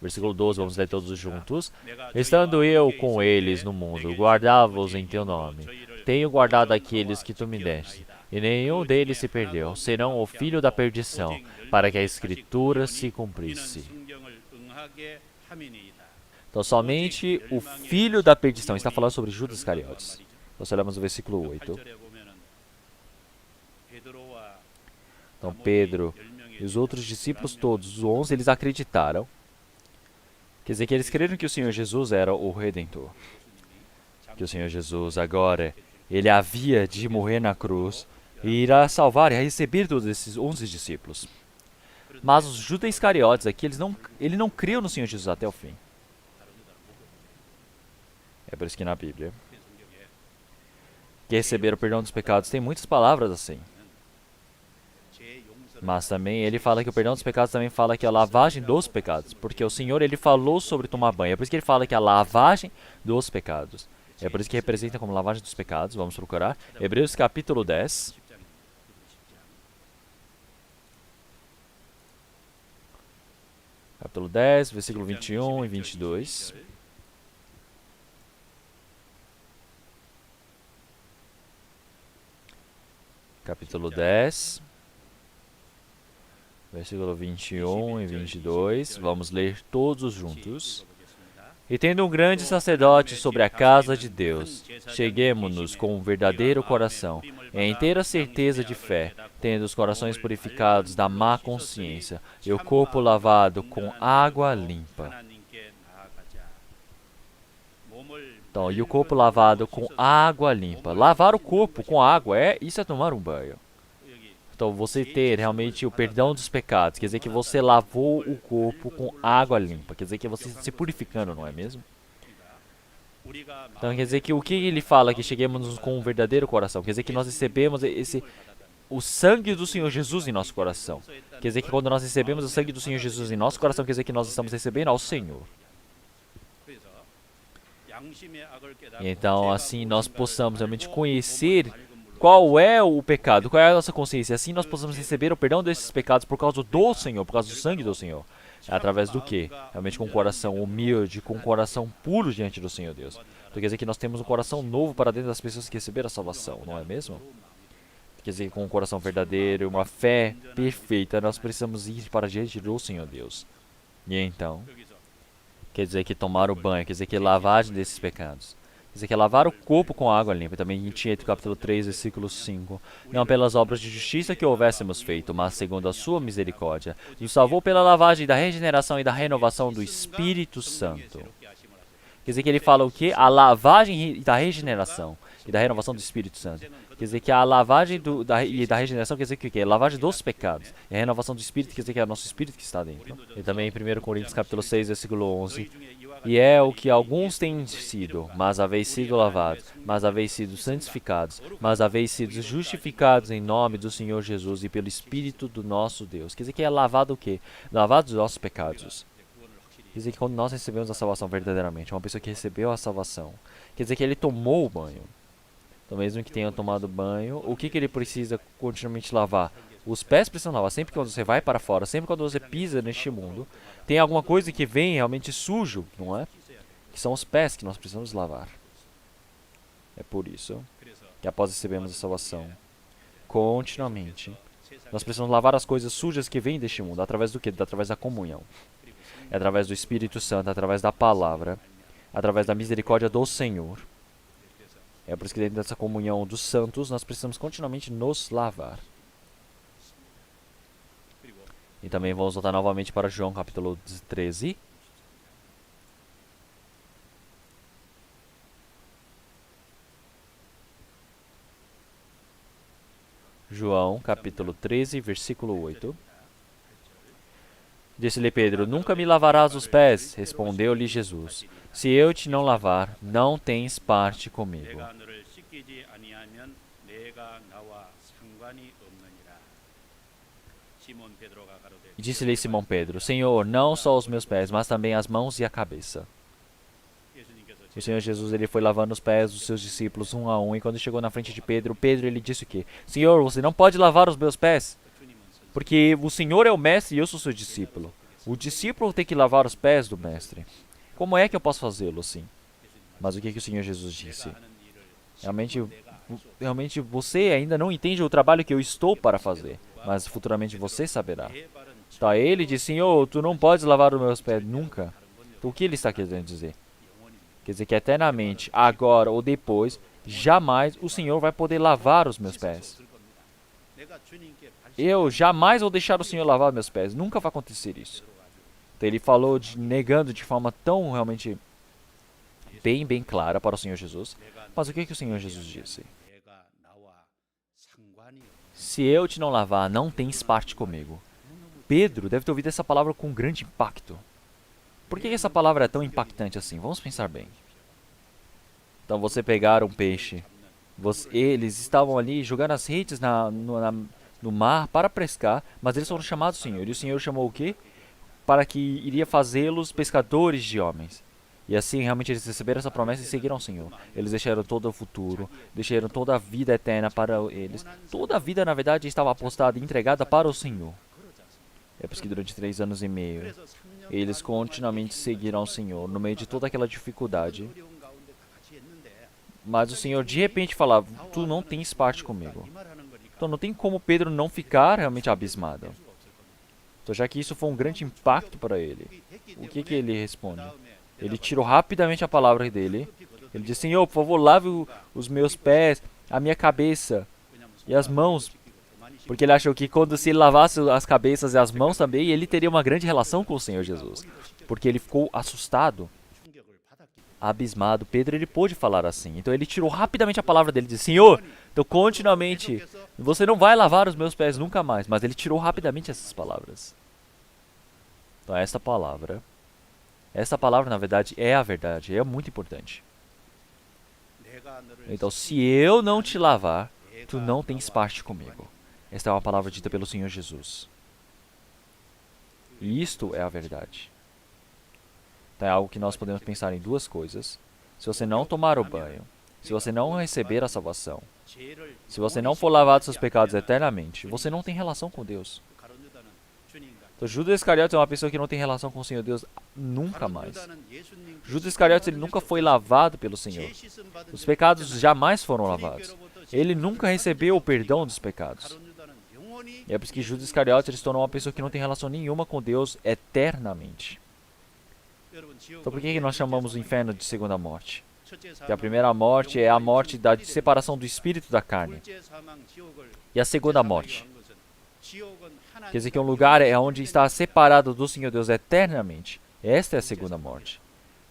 Speaker 3: Versículo 12, vamos ler todos juntos. Estando eu com eles no mundo, guardava-os em teu nome. Tenho guardado aqueles que tu me deste, e nenhum deles se perdeu, senão o filho da perdição, para que a Escritura se cumprisse. Então, somente o filho da perdição. Está falando sobre Judas Iscariotes. Nós olhamos no versículo 8. Então, Pedro e os outros discípulos todos, os 11, eles acreditaram. Quer dizer que eles creram que o Senhor Jesus era o Redentor. Que o Senhor Jesus agora, ele havia de morrer na cruz e irá salvar e receber todos esses 11 discípulos. Mas os Judas Iscariotes aqui, ele não creu no Senhor Jesus até o fim. É por isso que na Bíblia, que receber o perdão dos pecados, tem muitas palavras assim. Mas também ele fala que o perdão dos pecados também fala que a lavagem dos pecados. Porque o Senhor, ele falou sobre tomar banho. É por isso que ele fala que a lavagem dos pecados. É por isso que representa como lavagem dos pecados. Vamos procurar. Hebreus capítulo 10. Capítulo 10, versículo 21 e 22. Capítulo 10, versículo 21 e 22. Vamos ler todos juntos. E tendo um grande sacerdote sobre a casa de Deus, cheguemo-nos com um verdadeiro coração, em inteira certeza de fé, tendo os corações purificados da má consciência e o corpo lavado com água limpa. Então, e o corpo lavado com água limpa. Lavar o corpo com água, isso é tomar um banho.
Speaker 1: Então, você ter realmente o perdão dos pecados, quer dizer que você lavou o corpo com água limpa, quer dizer que você está se purificando, não é mesmo? Então, quer dizer que o que ele fala que cheguemos com um verdadeiro coração, quer dizer que nós recebemos o sangue do Senhor Jesus em nosso coração. Quer dizer que quando nós recebemos o sangue do Senhor Jesus em nosso coração, quer dizer que nós estamos recebendo ao Senhor. E então, assim, nós possamos realmente conhecer qual é o pecado, qual é a nossa consciência. Assim nós possamos receber o perdão desses pecados por causa do Senhor, por causa do sangue do Senhor. É através do quê? Realmente com um coração humilde, com um coração puro diante do Senhor Deus. Então quer dizer que nós temos um coração novo para dentro das pessoas que receberam a salvação, não é mesmo? Quer dizer, com um coração verdadeiro, uma fé perfeita, nós precisamos ir para diante do Senhor Deus. E então, quer dizer que tomar o banho, quer dizer que lavagem desses pecados. Quer dizer que lavar o corpo com água limpa. Também em Tito capítulo 3, versículo 5. Não pelas obras de justiça que houvéssemos feito, mas segundo a sua misericórdia. Nos salvou pela lavagem da regeneração e da renovação do Espírito Santo. Quer dizer que ele fala o quê? A lavagem da regeneração e da renovação do Espírito Santo. Quer dizer que a lavagem e da regeneração quer dizer que o quê? A lavagem dos pecados. E a renovação do Espírito quer dizer que é o nosso Espírito que está dentro. E também em 1 Coríntios capítulo 6, versículo 11. E é o que alguns têm sido, mas haveis sido lavados, mas haveis sido santificados, mas haveis sido justificados em nome do Senhor Jesus e pelo Espírito do nosso Deus. Quer dizer que é lavado o quê? Lavado dos nossos pecados. Quer dizer que quando nós recebemos a salvação verdadeiramente, uma pessoa que recebeu a salvação, quer dizer que ele tomou o banho. Então mesmo que tenha tomado banho, o que ele precisa continuamente lavar? Os pés precisam lavar. Sempre que você vai para fora, sempre quando você pisa neste mundo, tem alguma coisa que vem realmente sujo, não é? Que são os pés que nós precisamos lavar. É por isso que após recebermos a salvação, continuamente, nós precisamos lavar as coisas sujas que vêm deste mundo. Através do quê? Através da comunhão. É através do Espírito Santo, através da palavra, através da misericórdia do Senhor. É por isso que dentro dessa comunhão dos santos, nós precisamos continuamente nos lavar. E também vamos voltar novamente para João capítulo 13. João capítulo 13, versículo 8. Disse-lhe Pedro, nunca me lavarás os pés. Respondeu-lhe Jesus, se eu te não lavar, não tens parte comigo.
Speaker 2: 내가 너를 씻기지 아니하면 내가 나와 상관이 없느니라. 시몬 베드로가 가로되
Speaker 1: E disse-lhe Simão Pedro, Senhor, não só os meus pés, mas também as mãos e a cabeça.
Speaker 2: 예수님께서
Speaker 1: O Senhor Jesus ele foi lavando os pés dos seus discípulos um a um, e quando chegou na frente de Pedro, ele disse o quê? Senhor, você não pode lavar os meus pés, porque o Senhor é o mestre e eu sou seu discípulo. O discípulo tem que lavar os pés do mestre. Como é que eu posso fazê-lo assim? Mas o que o Senhor Jesus disse? Realmente você ainda não entende o trabalho que eu estou para fazer, mas futuramente você saberá. Então ele disse, Senhor, tu não podes lavar os meus pés nunca. Então o que ele está querendo dizer? Quer dizer que eternamente, agora ou depois, jamais o Senhor vai poder lavar os meus pés. Eu jamais vou deixar o Senhor lavar meus pés. Nunca vai acontecer isso. Então ele falou negando de forma tão realmente bem clara para o Senhor Jesus. Mas o que o Senhor Jesus disse?
Speaker 2: 내가 나와 상관이
Speaker 1: Se eu te não lavar, não tens parte comigo. Pedro deve ter ouvido essa palavra com grande impacto. Por que essa palavra é tão impactante assim? Vamos pensar bem. Então você pegar um peixe. Eles estavam ali jogando as redes no mar para pescar, mas eles foram chamados Senhor. E o Senhor chamou o quê? Para que iria fazê-los pescadores de homens. E assim realmente eles receberam essa promessa e seguiram o Senhor. Eles deixaram todo o futuro, deixaram toda a vida eterna para eles. Toda a vida, na verdade, estava apostada e entregada para o Senhor. É por isso que durante 3 anos e meio, eles continuamente seguiram o Senhor, no meio de toda aquela dificuldade.
Speaker 2: 어려운 가운데 같이 했는데
Speaker 1: Mas o Senhor de repente falava, tu não tens parte comigo. Então não tem como Pedro não ficar realmente abismado. Então já que isso foi um grande impacto para ele, o que ele responde? Ele tirou rapidamente a palavra dele. Ele disse, Senhor, por favor, lave os meus pés, a minha cabeça e as mãos. Porque ele achou que quando se ele lavasse as cabeças e as mãos também, ele teria uma grande relação com o Senhor Jesus. Porque ele ficou assustado.
Speaker 3: abismado, Pedro ele pôde falar assim. Então ele tirou rapidamente a palavra dele e disse: Senhor, então continuamente, você não vai lavar os meus pés nunca mais. Mas ele tirou rapidamente essas palavras. Então esta palavra na verdade é a verdade, é muito importante. Então se eu não te lavar, tu não tens parte comigo. Esta é uma palavra dita pelo Senhor Jesus. E isto é a verdade. Então é algo que nós podemos pensar em duas coisas. Se você não tomar o banho, se você não receber a salvação, se você não for lavado dos seus pecados eternamente, você não tem relação com Deus. Então Judas Iscariotes é uma pessoa que não tem relação com o Senhor Deus nunca mais. Judas Iscariotes ele nunca foi lavado pelo Senhor. Os pecados jamais foram lavados. Ele nunca recebeu o perdão dos pecados. E é por isso que Judas Iscariotes se tornou uma pessoa que não tem relação nenhuma com Deus eternamente. Então por que nós chamamos o inferno de segunda morte? Porque a primeira morte é a morte da separação do espírito da carne. E a segunda morte quer dizer que um lugar é onde está separado do Senhor Deus eternamente. Esta é a segunda morte.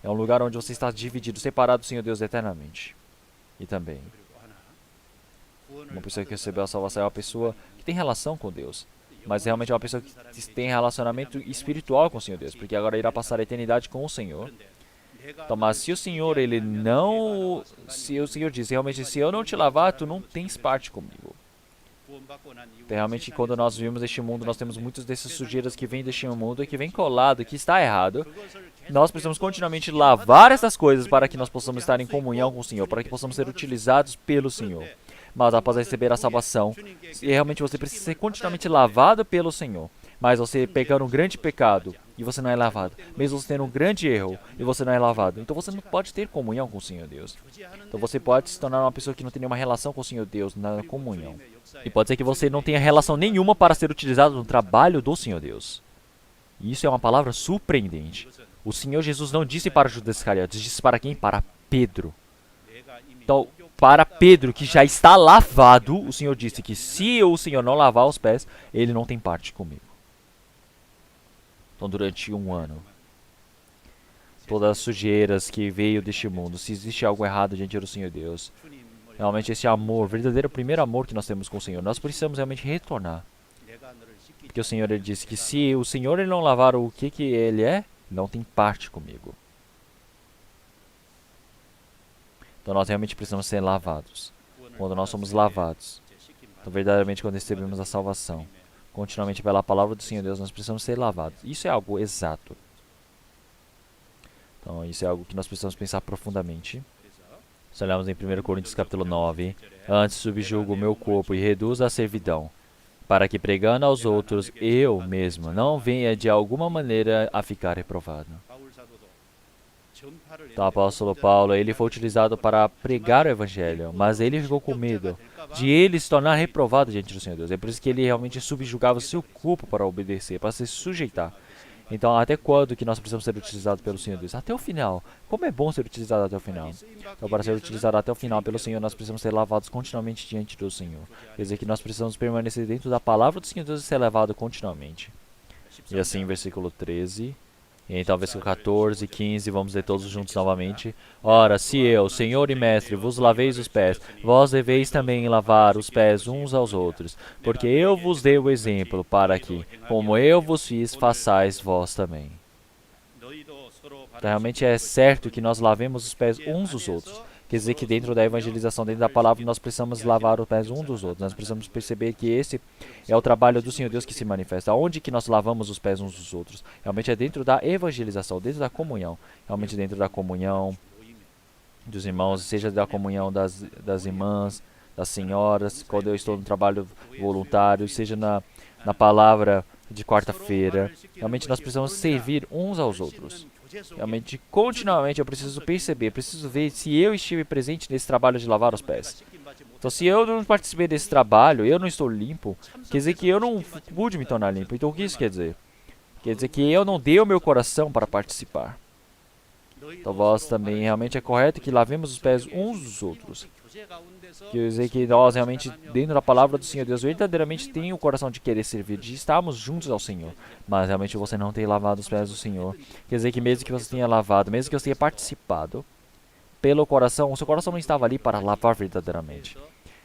Speaker 3: É um lugar onde você está dividido, separado do Senhor Deus eternamente. E também, uma pessoa que recebeu a salvação é uma pessoa que tem relação com Deus. Mas realmente é uma pessoa que tem relacionamento espiritual com o Senhor Deus. Porque agora irá passar a eternidade com o Senhor. Então, mas se o Senhor, ele não... Se o Senhor diz, realmente, se eu não te lavar, tu não tens parte comigo. Então, realmente, quando nós vivemos este mundo, nós temos muitos desses sujeiras que vêm deste mundo e que vêm colado, que está errado. Nós precisamos continuamente lavar essas coisas para que nós possamos estar em comunhão com o Senhor, para que possamos ser utilizados pelo Senhor. Mas após receber a salvação, realmente você precisa ser continuamente lavado pelo Senhor. Mas você pegando um grande pecado e você não é lavado, mesmo você tendo um grande erro e você não é lavado, então você não pode ter comunhão com o Senhor Deus. Então você pode se tornar uma pessoa que não tem nenhuma relação com o Senhor Deus na comunhão. E pode ser que você não tenha relação nenhuma para ser utilizado no trabalho do Senhor Deus. E isso é uma palavra surpreendente. O Senhor Jesus não disse para Judas Iscariotes, disse para quem? Para Pedro. Então, para Pedro, que já está lavado, o Senhor disse que se o Senhor não lavar os pés, ele não tem parte comigo. Então, durante um ano, todas as sujeiras que veio deste mundo, se existe algo errado diante do Senhor Deus, realmente esse amor, verdadeiro primeiro amor que nós temos com o Senhor, nós precisamos realmente retornar. Porque o Senhor ele disse que se o Senhor ele não lavar o que ele é, não tem parte comigo. Então nós realmente precisamos ser lavados. Quando nós somos lavados, então verdadeiramente quando recebemos a salvação, continuamente pela palavra do Senhor Deus, nós precisamos ser lavados. Isso é algo exato. Então isso é algo que nós precisamos pensar profundamente. Se olharmos em 1 Coríntios capítulo 9, antes subjugo o meu corpo e reduzo a servidão, para que pregando aos outros, eu mesmo não venha de alguma maneira a ficar reprovado. Então o apóstolo Paulo, ele foi utilizado para pregar o evangelho, mas ele ficou com medo de ele se tornar reprovado diante do Senhor Deus. É por isso que ele realmente subjugava o seu corpo para obedecer, para se sujeitar. Então, até quando que nós precisamos ser utilizados pelo Senhor Deus? Até o final. Como é bom ser utilizado até o final. Então, para ser utilizado até o final pelo Senhor, nós precisamos ser lavados continuamente diante do Senhor. Quer dizer que nós precisamos permanecer dentro da palavra do Senhor Deus e ser lavado continuamente. E assim, versículo 13... E então, versículo 14 e 15, vamos ler todos juntos novamente. Ora, se eu, Senhor e Mestre, vos laveis os pés, vós deveis também lavar os pés uns aos outros, porque eu vos dei o exemplo, para que, como eu vos fiz, façais vós também. Então, realmente é certo que nós lavemos os pés uns dos outros. Quer dizer que dentro da evangelização, dentro da palavra, nós precisamos lavar os pés uns dos outros. Nós precisamos perceber que esse é o trabalho do Senhor Deus que se manifesta. Onde que nós lavamos os pés uns dos outros? Realmente é dentro da evangelização, dentro da comunhão. Realmente dentro da comunhão dos irmãos, seja da comunhão das irmãs, das senhoras, quando eu estou no trabalho voluntário, seja na palavra de quarta-feira. Realmente nós precisamos servir uns aos outros. Realmente, continuamente eu preciso perceber, preciso ver se eu estive presente nesse trabalho de lavar os pés. Então, se eu não participei desse trabalho, eu não estou limpo, quer dizer que eu não pude me tornar limpo. Então, o que isso quer dizer? Quer dizer que eu não dei o meu coração para participar. Então, vós também, realmente é correto que lavemos os pés uns dos outros. Quer dizer que nós realmente, dentro da palavra do Senhor Deus, verdadeiramente tem o coração de querer servir, de estarmos juntos ao Senhor. Mas realmente você não tem lavado os pés do Senhor. Quer dizer que mesmo que você tenha lavado, mesmo que você tenha participado,
Speaker 1: pelo coração, o seu coração não estava ali para lavar verdadeiramente.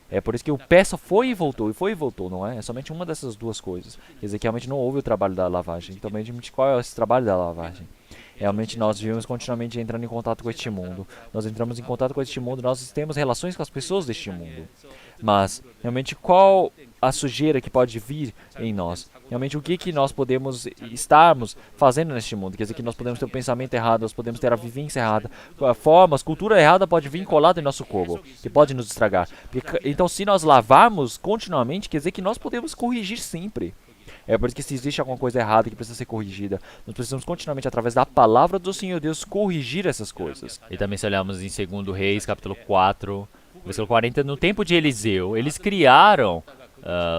Speaker 1: É por isso que o pé só foi e voltou, não é? É somente uma dessas duas coisas. Quer dizer que realmente não houve o trabalho da lavagem. Então, qual é esse trabalho da lavagem? Realmente nós vivemos continuamente entrando em contato com este mundo. Nós entramos em contato com este mundo, nós temos relações com as pessoas deste mundo. Mas, realmente, qual a sujeira que pode vir em nós? Realmente, o que nós podemos estarmos fazendo neste mundo? Quer dizer que nós podemos ter o pensamento errado, nós podemos ter a vivência errada, formas, cultura errada pode vir colada em nosso corpo, que pode nos estragar. Então, se nós lavarmos continuamente, quer dizer que nós podemos corrigir sempre. É por isso que se existe alguma coisa errada que precisa ser corrigida, nós precisamos continuamente, através da palavra do Senhor Deus, corrigir essas coisas. E também se olharmos em 2 Reis, capítulo 4, versículo 40, no tempo de Eliseu, eles criaram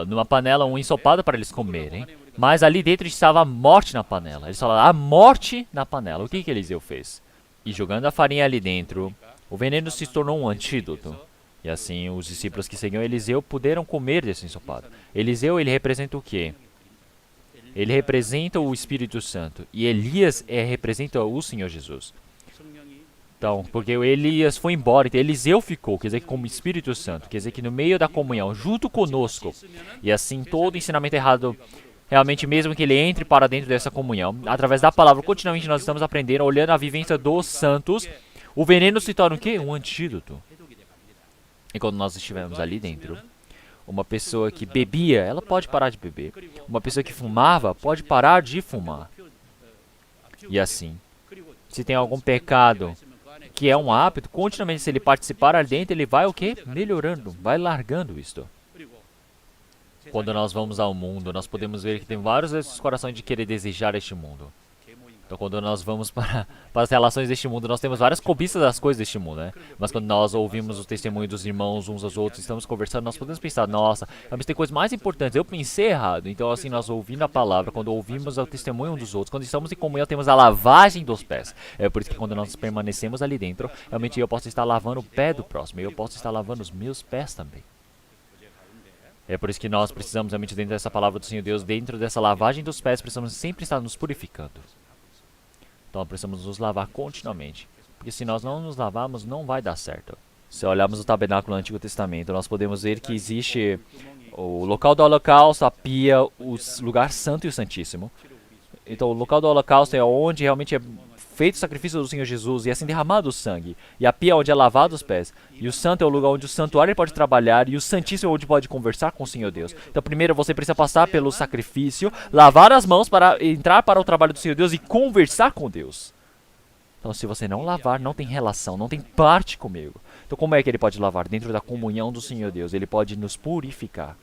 Speaker 1: numa panela um ensopado para eles comerem, mas ali dentro estava a morte na panela. Eles falaram, a morte na panela. O que Eliseu fez? E jogando a farinha ali dentro, o veneno se tornou um antídoto. E assim, os discípulos que seguiam Eliseu puderam comer desse ensopado. Eliseu, ele representa o quê? Ele representa o Espírito Santo. E Elias representa o Senhor Jesus. Então, porque o Elias foi embora, então Eliseu ficou, quer dizer que como Espírito Santo, quer dizer que no meio da comunhão, junto conosco, e assim todo ensinamento errado, realmente mesmo que ele entre para dentro dessa comunhão, através da palavra, continuamente nós estamos aprendendo, olhando a vivência dos santos, o veneno se torna o quê? Um antídoto. E quando nós estivermos ali dentro, uma pessoa que bebia, ela pode parar de beber. Uma pessoa que fumava, pode parar de fumar. E assim, se tem algum pecado que é um hábito, continuamente se ele participar ali dentro, ele vai o quê? Melhorando, vai largando isto. Quando nós vamos ao mundo, nós podemos ver que tem vários desses corações de querer desejar este mundo. Então, quando nós vamos para as relações deste mundo, nós temos várias cobiças das coisas deste mundo, né? Mas quando nós ouvimos o testemunho dos irmãos uns aos outros, estamos conversando, nós podemos pensar, nossa, mas tem coisas mais importantes, eu pensei errado. Então, assim, nós ouvindo a palavra, quando ouvimos o testemunho um dos outros, quando estamos em comunhão, temos a lavagem dos pés. É por isso que quando nós permanecemos ali dentro, realmente eu posso estar lavando o pé do próximo, eu posso estar lavando os meus pés também. É por isso que nós precisamos, realmente, dentro dessa palavra do Senhor Deus, dentro dessa lavagem dos pés, precisamos sempre estar nos purificando. Então precisamos nos lavar continuamente, porque se nós não nos lavarmos, não vai dar certo. Se olharmos o tabernáculo no Antigo Testamento, nós podemos ver que existe o local do holocausto, a pia, o lugar santo e o santíssimo. Então o local do holocausto é onde realmente é feito o sacrifício do Senhor Jesus e assim derramado o sangue. E a pia é onde é lavado os pés. E o santo é o lugar onde o santuário pode trabalhar e o santíssimo é onde pode conversar com o Senhor Deus. Então primeiro você precisa passar pelo sacrifício, lavar as mãos para entrar para o trabalho do Senhor Deus e conversar com Deus. Então se você não lavar, não tem relação, não tem parte comigo. Então como é que ele pode lavar? Dentro da comunhão do Senhor Deus, ele pode nos purificar.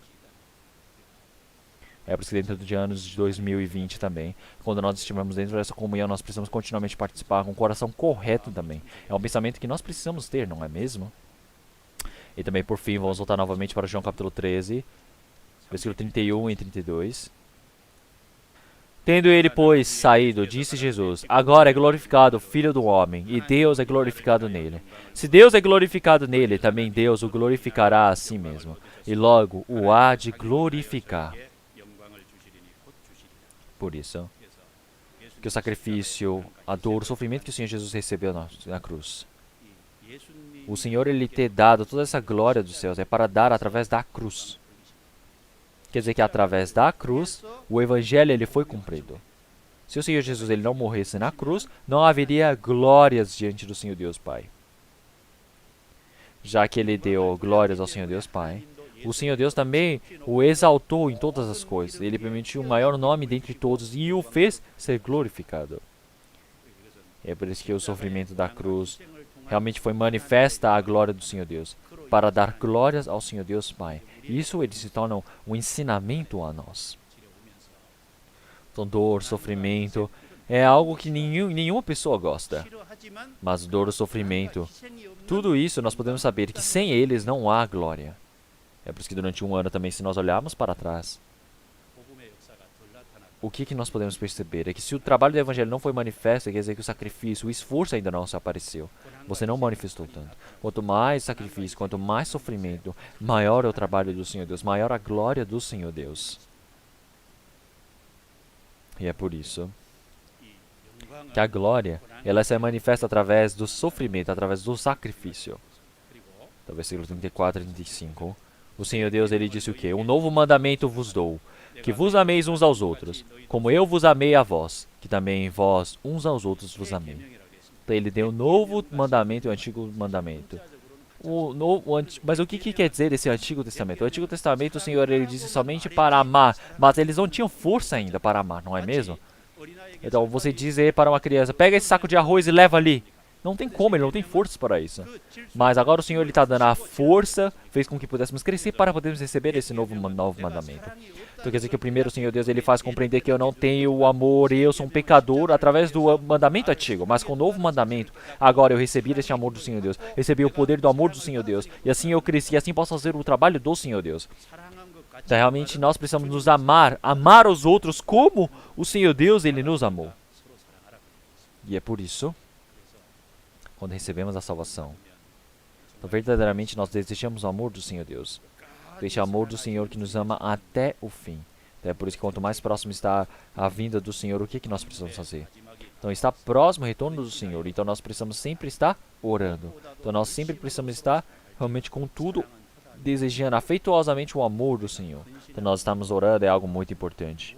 Speaker 1: É por isso que dentro de anos de 2020 também, quando nós estivermos dentro dessa comunhão, nós precisamos continuamente participar com o coração correto também. É um pensamento que nós precisamos ter, não é mesmo? E também, por fim, vamos voltar novamente para João capítulo 13, versículo 31 e 32. Tendo ele, pois, saído, disse Jesus, agora é glorificado o Filho do Homem, e Deus é glorificado nele. Se Deus é glorificado nele, também Deus o glorificará a si mesmo, e logo o há de glorificar. Por isso, que o sacrifício, a dor, o sofrimento que o Senhor Jesus recebeu na cruz, o Senhor, ele ter dado toda essa glória dos céus, é para dar através da cruz. Quer dizer que através da cruz, o Evangelho ele foi cumprido. Se o Senhor Jesus ele não morresse na cruz, não haveria glórias diante do Senhor Deus Pai. Já que ele deu glórias ao Senhor Deus Pai, o Senhor Deus também o exaltou em todas as coisas. Ele permitiu o maior nome dentre todos e o fez ser glorificado. É por isso que o sofrimento da cruz realmente foi manifesta a glória do Senhor Deus, para dar glórias ao Senhor Deus Pai. Isso ele se torna um ensinamento a nós. Então, dor, sofrimento, é algo que nenhuma pessoa gosta. Mas dor e sofrimento, tudo isso nós podemos saber que sem eles não há glória. É por isso que durante um ano também, se nós olharmos para trás, o que nós podemos perceber é que se o trabalho do Evangelho não foi manifesto, quer dizer que o sacrifício, o esforço ainda não se apareceu. Você não manifestou tanto. Quanto mais sacrifício, quanto mais sofrimento, maior é o trabalho do Senhor Deus, maior a glória do Senhor Deus. E é por isso
Speaker 3: que a glória, ela se manifesta através do sofrimento, através do sacrifício. Então, versículo 34 e 35. O Senhor Deus, ele disse o quê? Um novo mandamento vos dou, que vos ameis uns aos outros, como eu vos amei a vós, que também vós uns aos outros vos amei. Então, ele deu um novo mandamento e um antigo mandamento. Mas o que quer dizer esse Antigo Testamento? O Antigo Testamento, o Senhor, ele disse somente para amar, mas eles não tinham força ainda para amar, não é mesmo? Então, você diz aí para uma criança, pega esse saco de arroz e leva ali. Não tem como, ele não tem força para isso. Mas agora o Senhor está dando a força, fez com que pudéssemos crescer para podermos receber esse novo mandamento. Então quer dizer que o primeiro Senhor Deus, ele faz compreender que eu não tenho o amor, eu sou um pecador através do mandamento antigo. Mas com o novo mandamento, agora eu recebi este amor do Senhor Deus, recebi o poder do amor do Senhor Deus. E assim eu cresci, assim posso fazer o trabalho do Senhor Deus. Então realmente nós precisamos nos amar os outros como o Senhor Deus, ele nos amou. E é por isso, quando recebemos a salvação, então verdadeiramente nós desejamos o amor do Senhor Deus. Este amor do Senhor que nos ama até o fim. Então é por isso que quanto mais próximo está a vinda do Senhor, o que nós precisamos fazer? Então está próximo o retorno do Senhor. Então nós precisamos sempre estar orando. Então nós sempre precisamos estar realmente com tudo desejando afetuosamente o amor do Senhor. Então nós estamos orando é algo muito importante.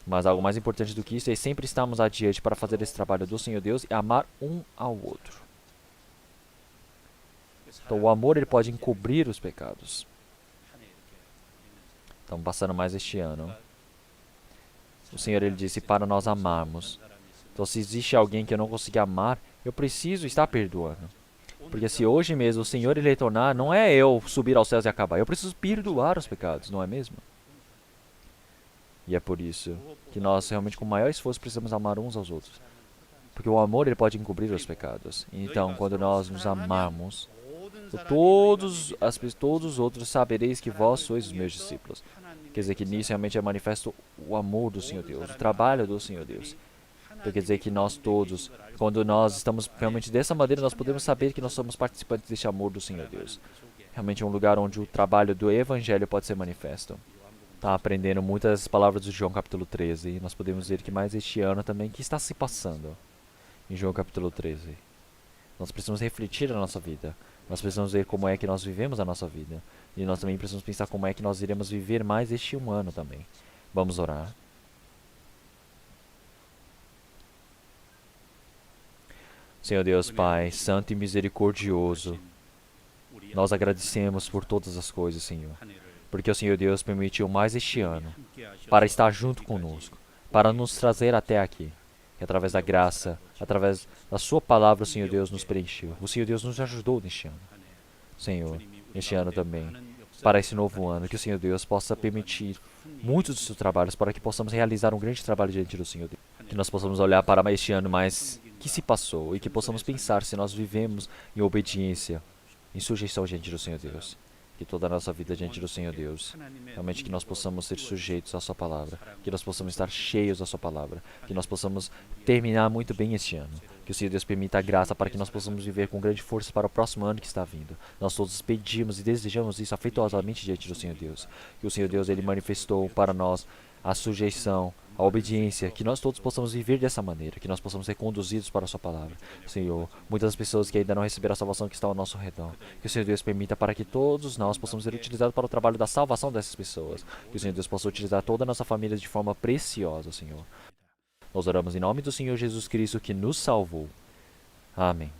Speaker 3: Mas algo mais importante do que isso é sempre estarmos adiante para fazer esse trabalho do Senhor Deus e amar um ao outro. Então o amor ele pode encobrir os pecados. Então passando mais este ano, o Senhor ele disse para nós amarmos. Então se existe alguém que eu não consigo amar, eu preciso estar perdoando. Porque se hoje mesmo o Senhor ele retornar, não é eu subir aos céus e acabar. Eu preciso perdoar os pecados, não é mesmo? E é por isso que nós realmente com maior esforço precisamos amar uns aos outros. Porque o amor ele pode encobrir os pecados. Então quando nós nos amarmos, todos os outros sabereis que vós sois os meus discípulos. Quer dizer que nisso realmente é manifesto o amor do Senhor Deus, o trabalho do Senhor Deus. Então quer dizer que nós todos, quando nós estamos realmente dessa maneira, nós podemos saber que nós somos participantes deste amor do Senhor Deus. Realmente é um lugar onde o trabalho do Evangelho pode ser manifesto. Está aprendendo muitas palavras de João capítulo 13 e nós podemos ver que mais este ano também, que está se passando em João capítulo 13. Nós precisamos refletir a nossa vida. Nós precisamos ver como é que nós vivemos a nossa vida. E nós também precisamos pensar como é que nós iremos viver mais este um ano também. Vamos orar. Senhor Deus Pai, santo e misericordioso, nós agradecemos por todas as coisas, Senhor. Porque o Senhor Deus permitiu mais este ano para estar junto conosco, para nos trazer até aqui. E através da graça, através da sua palavra, o Senhor Deus nos preencheu. O Senhor Deus nos ajudou neste ano. Senhor, este ano também, para esse novo ano, que o Senhor Deus possa permitir muitos dos seus trabalhos para que possamos realizar um grande trabalho diante do Senhor Deus. Que nós possamos olhar para este ano mais que se passou e que possamos pensar se nós vivemos em obediência, em sujeição diante do Senhor Deus. Que toda a nossa vida diante do Senhor Deus, realmente que nós possamos ser sujeitos à sua palavra, que nós possamos estar cheios da sua palavra, que nós possamos terminar muito bem este ano, que o Senhor Deus permita a graça para que nós possamos viver com grande força para o próximo ano que está vindo. Nós todos pedimos e desejamos isso afetuosamente diante do Senhor Deus, que o Senhor Deus ele manifestou para nós a sujeição, a obediência, que nós todos possamos viver dessa maneira, que nós possamos ser conduzidos para a sua palavra. Senhor, muitas pessoas que ainda não receberam a salvação que estão ao nosso redor, que o Senhor Deus permita para que todos nós possamos ser utilizados para o trabalho da salvação dessas pessoas, que o Senhor Deus possa utilizar toda a nossa família de forma preciosa, Senhor. Nós oramos em nome do Senhor Jesus Cristo que nos salvou. Amém.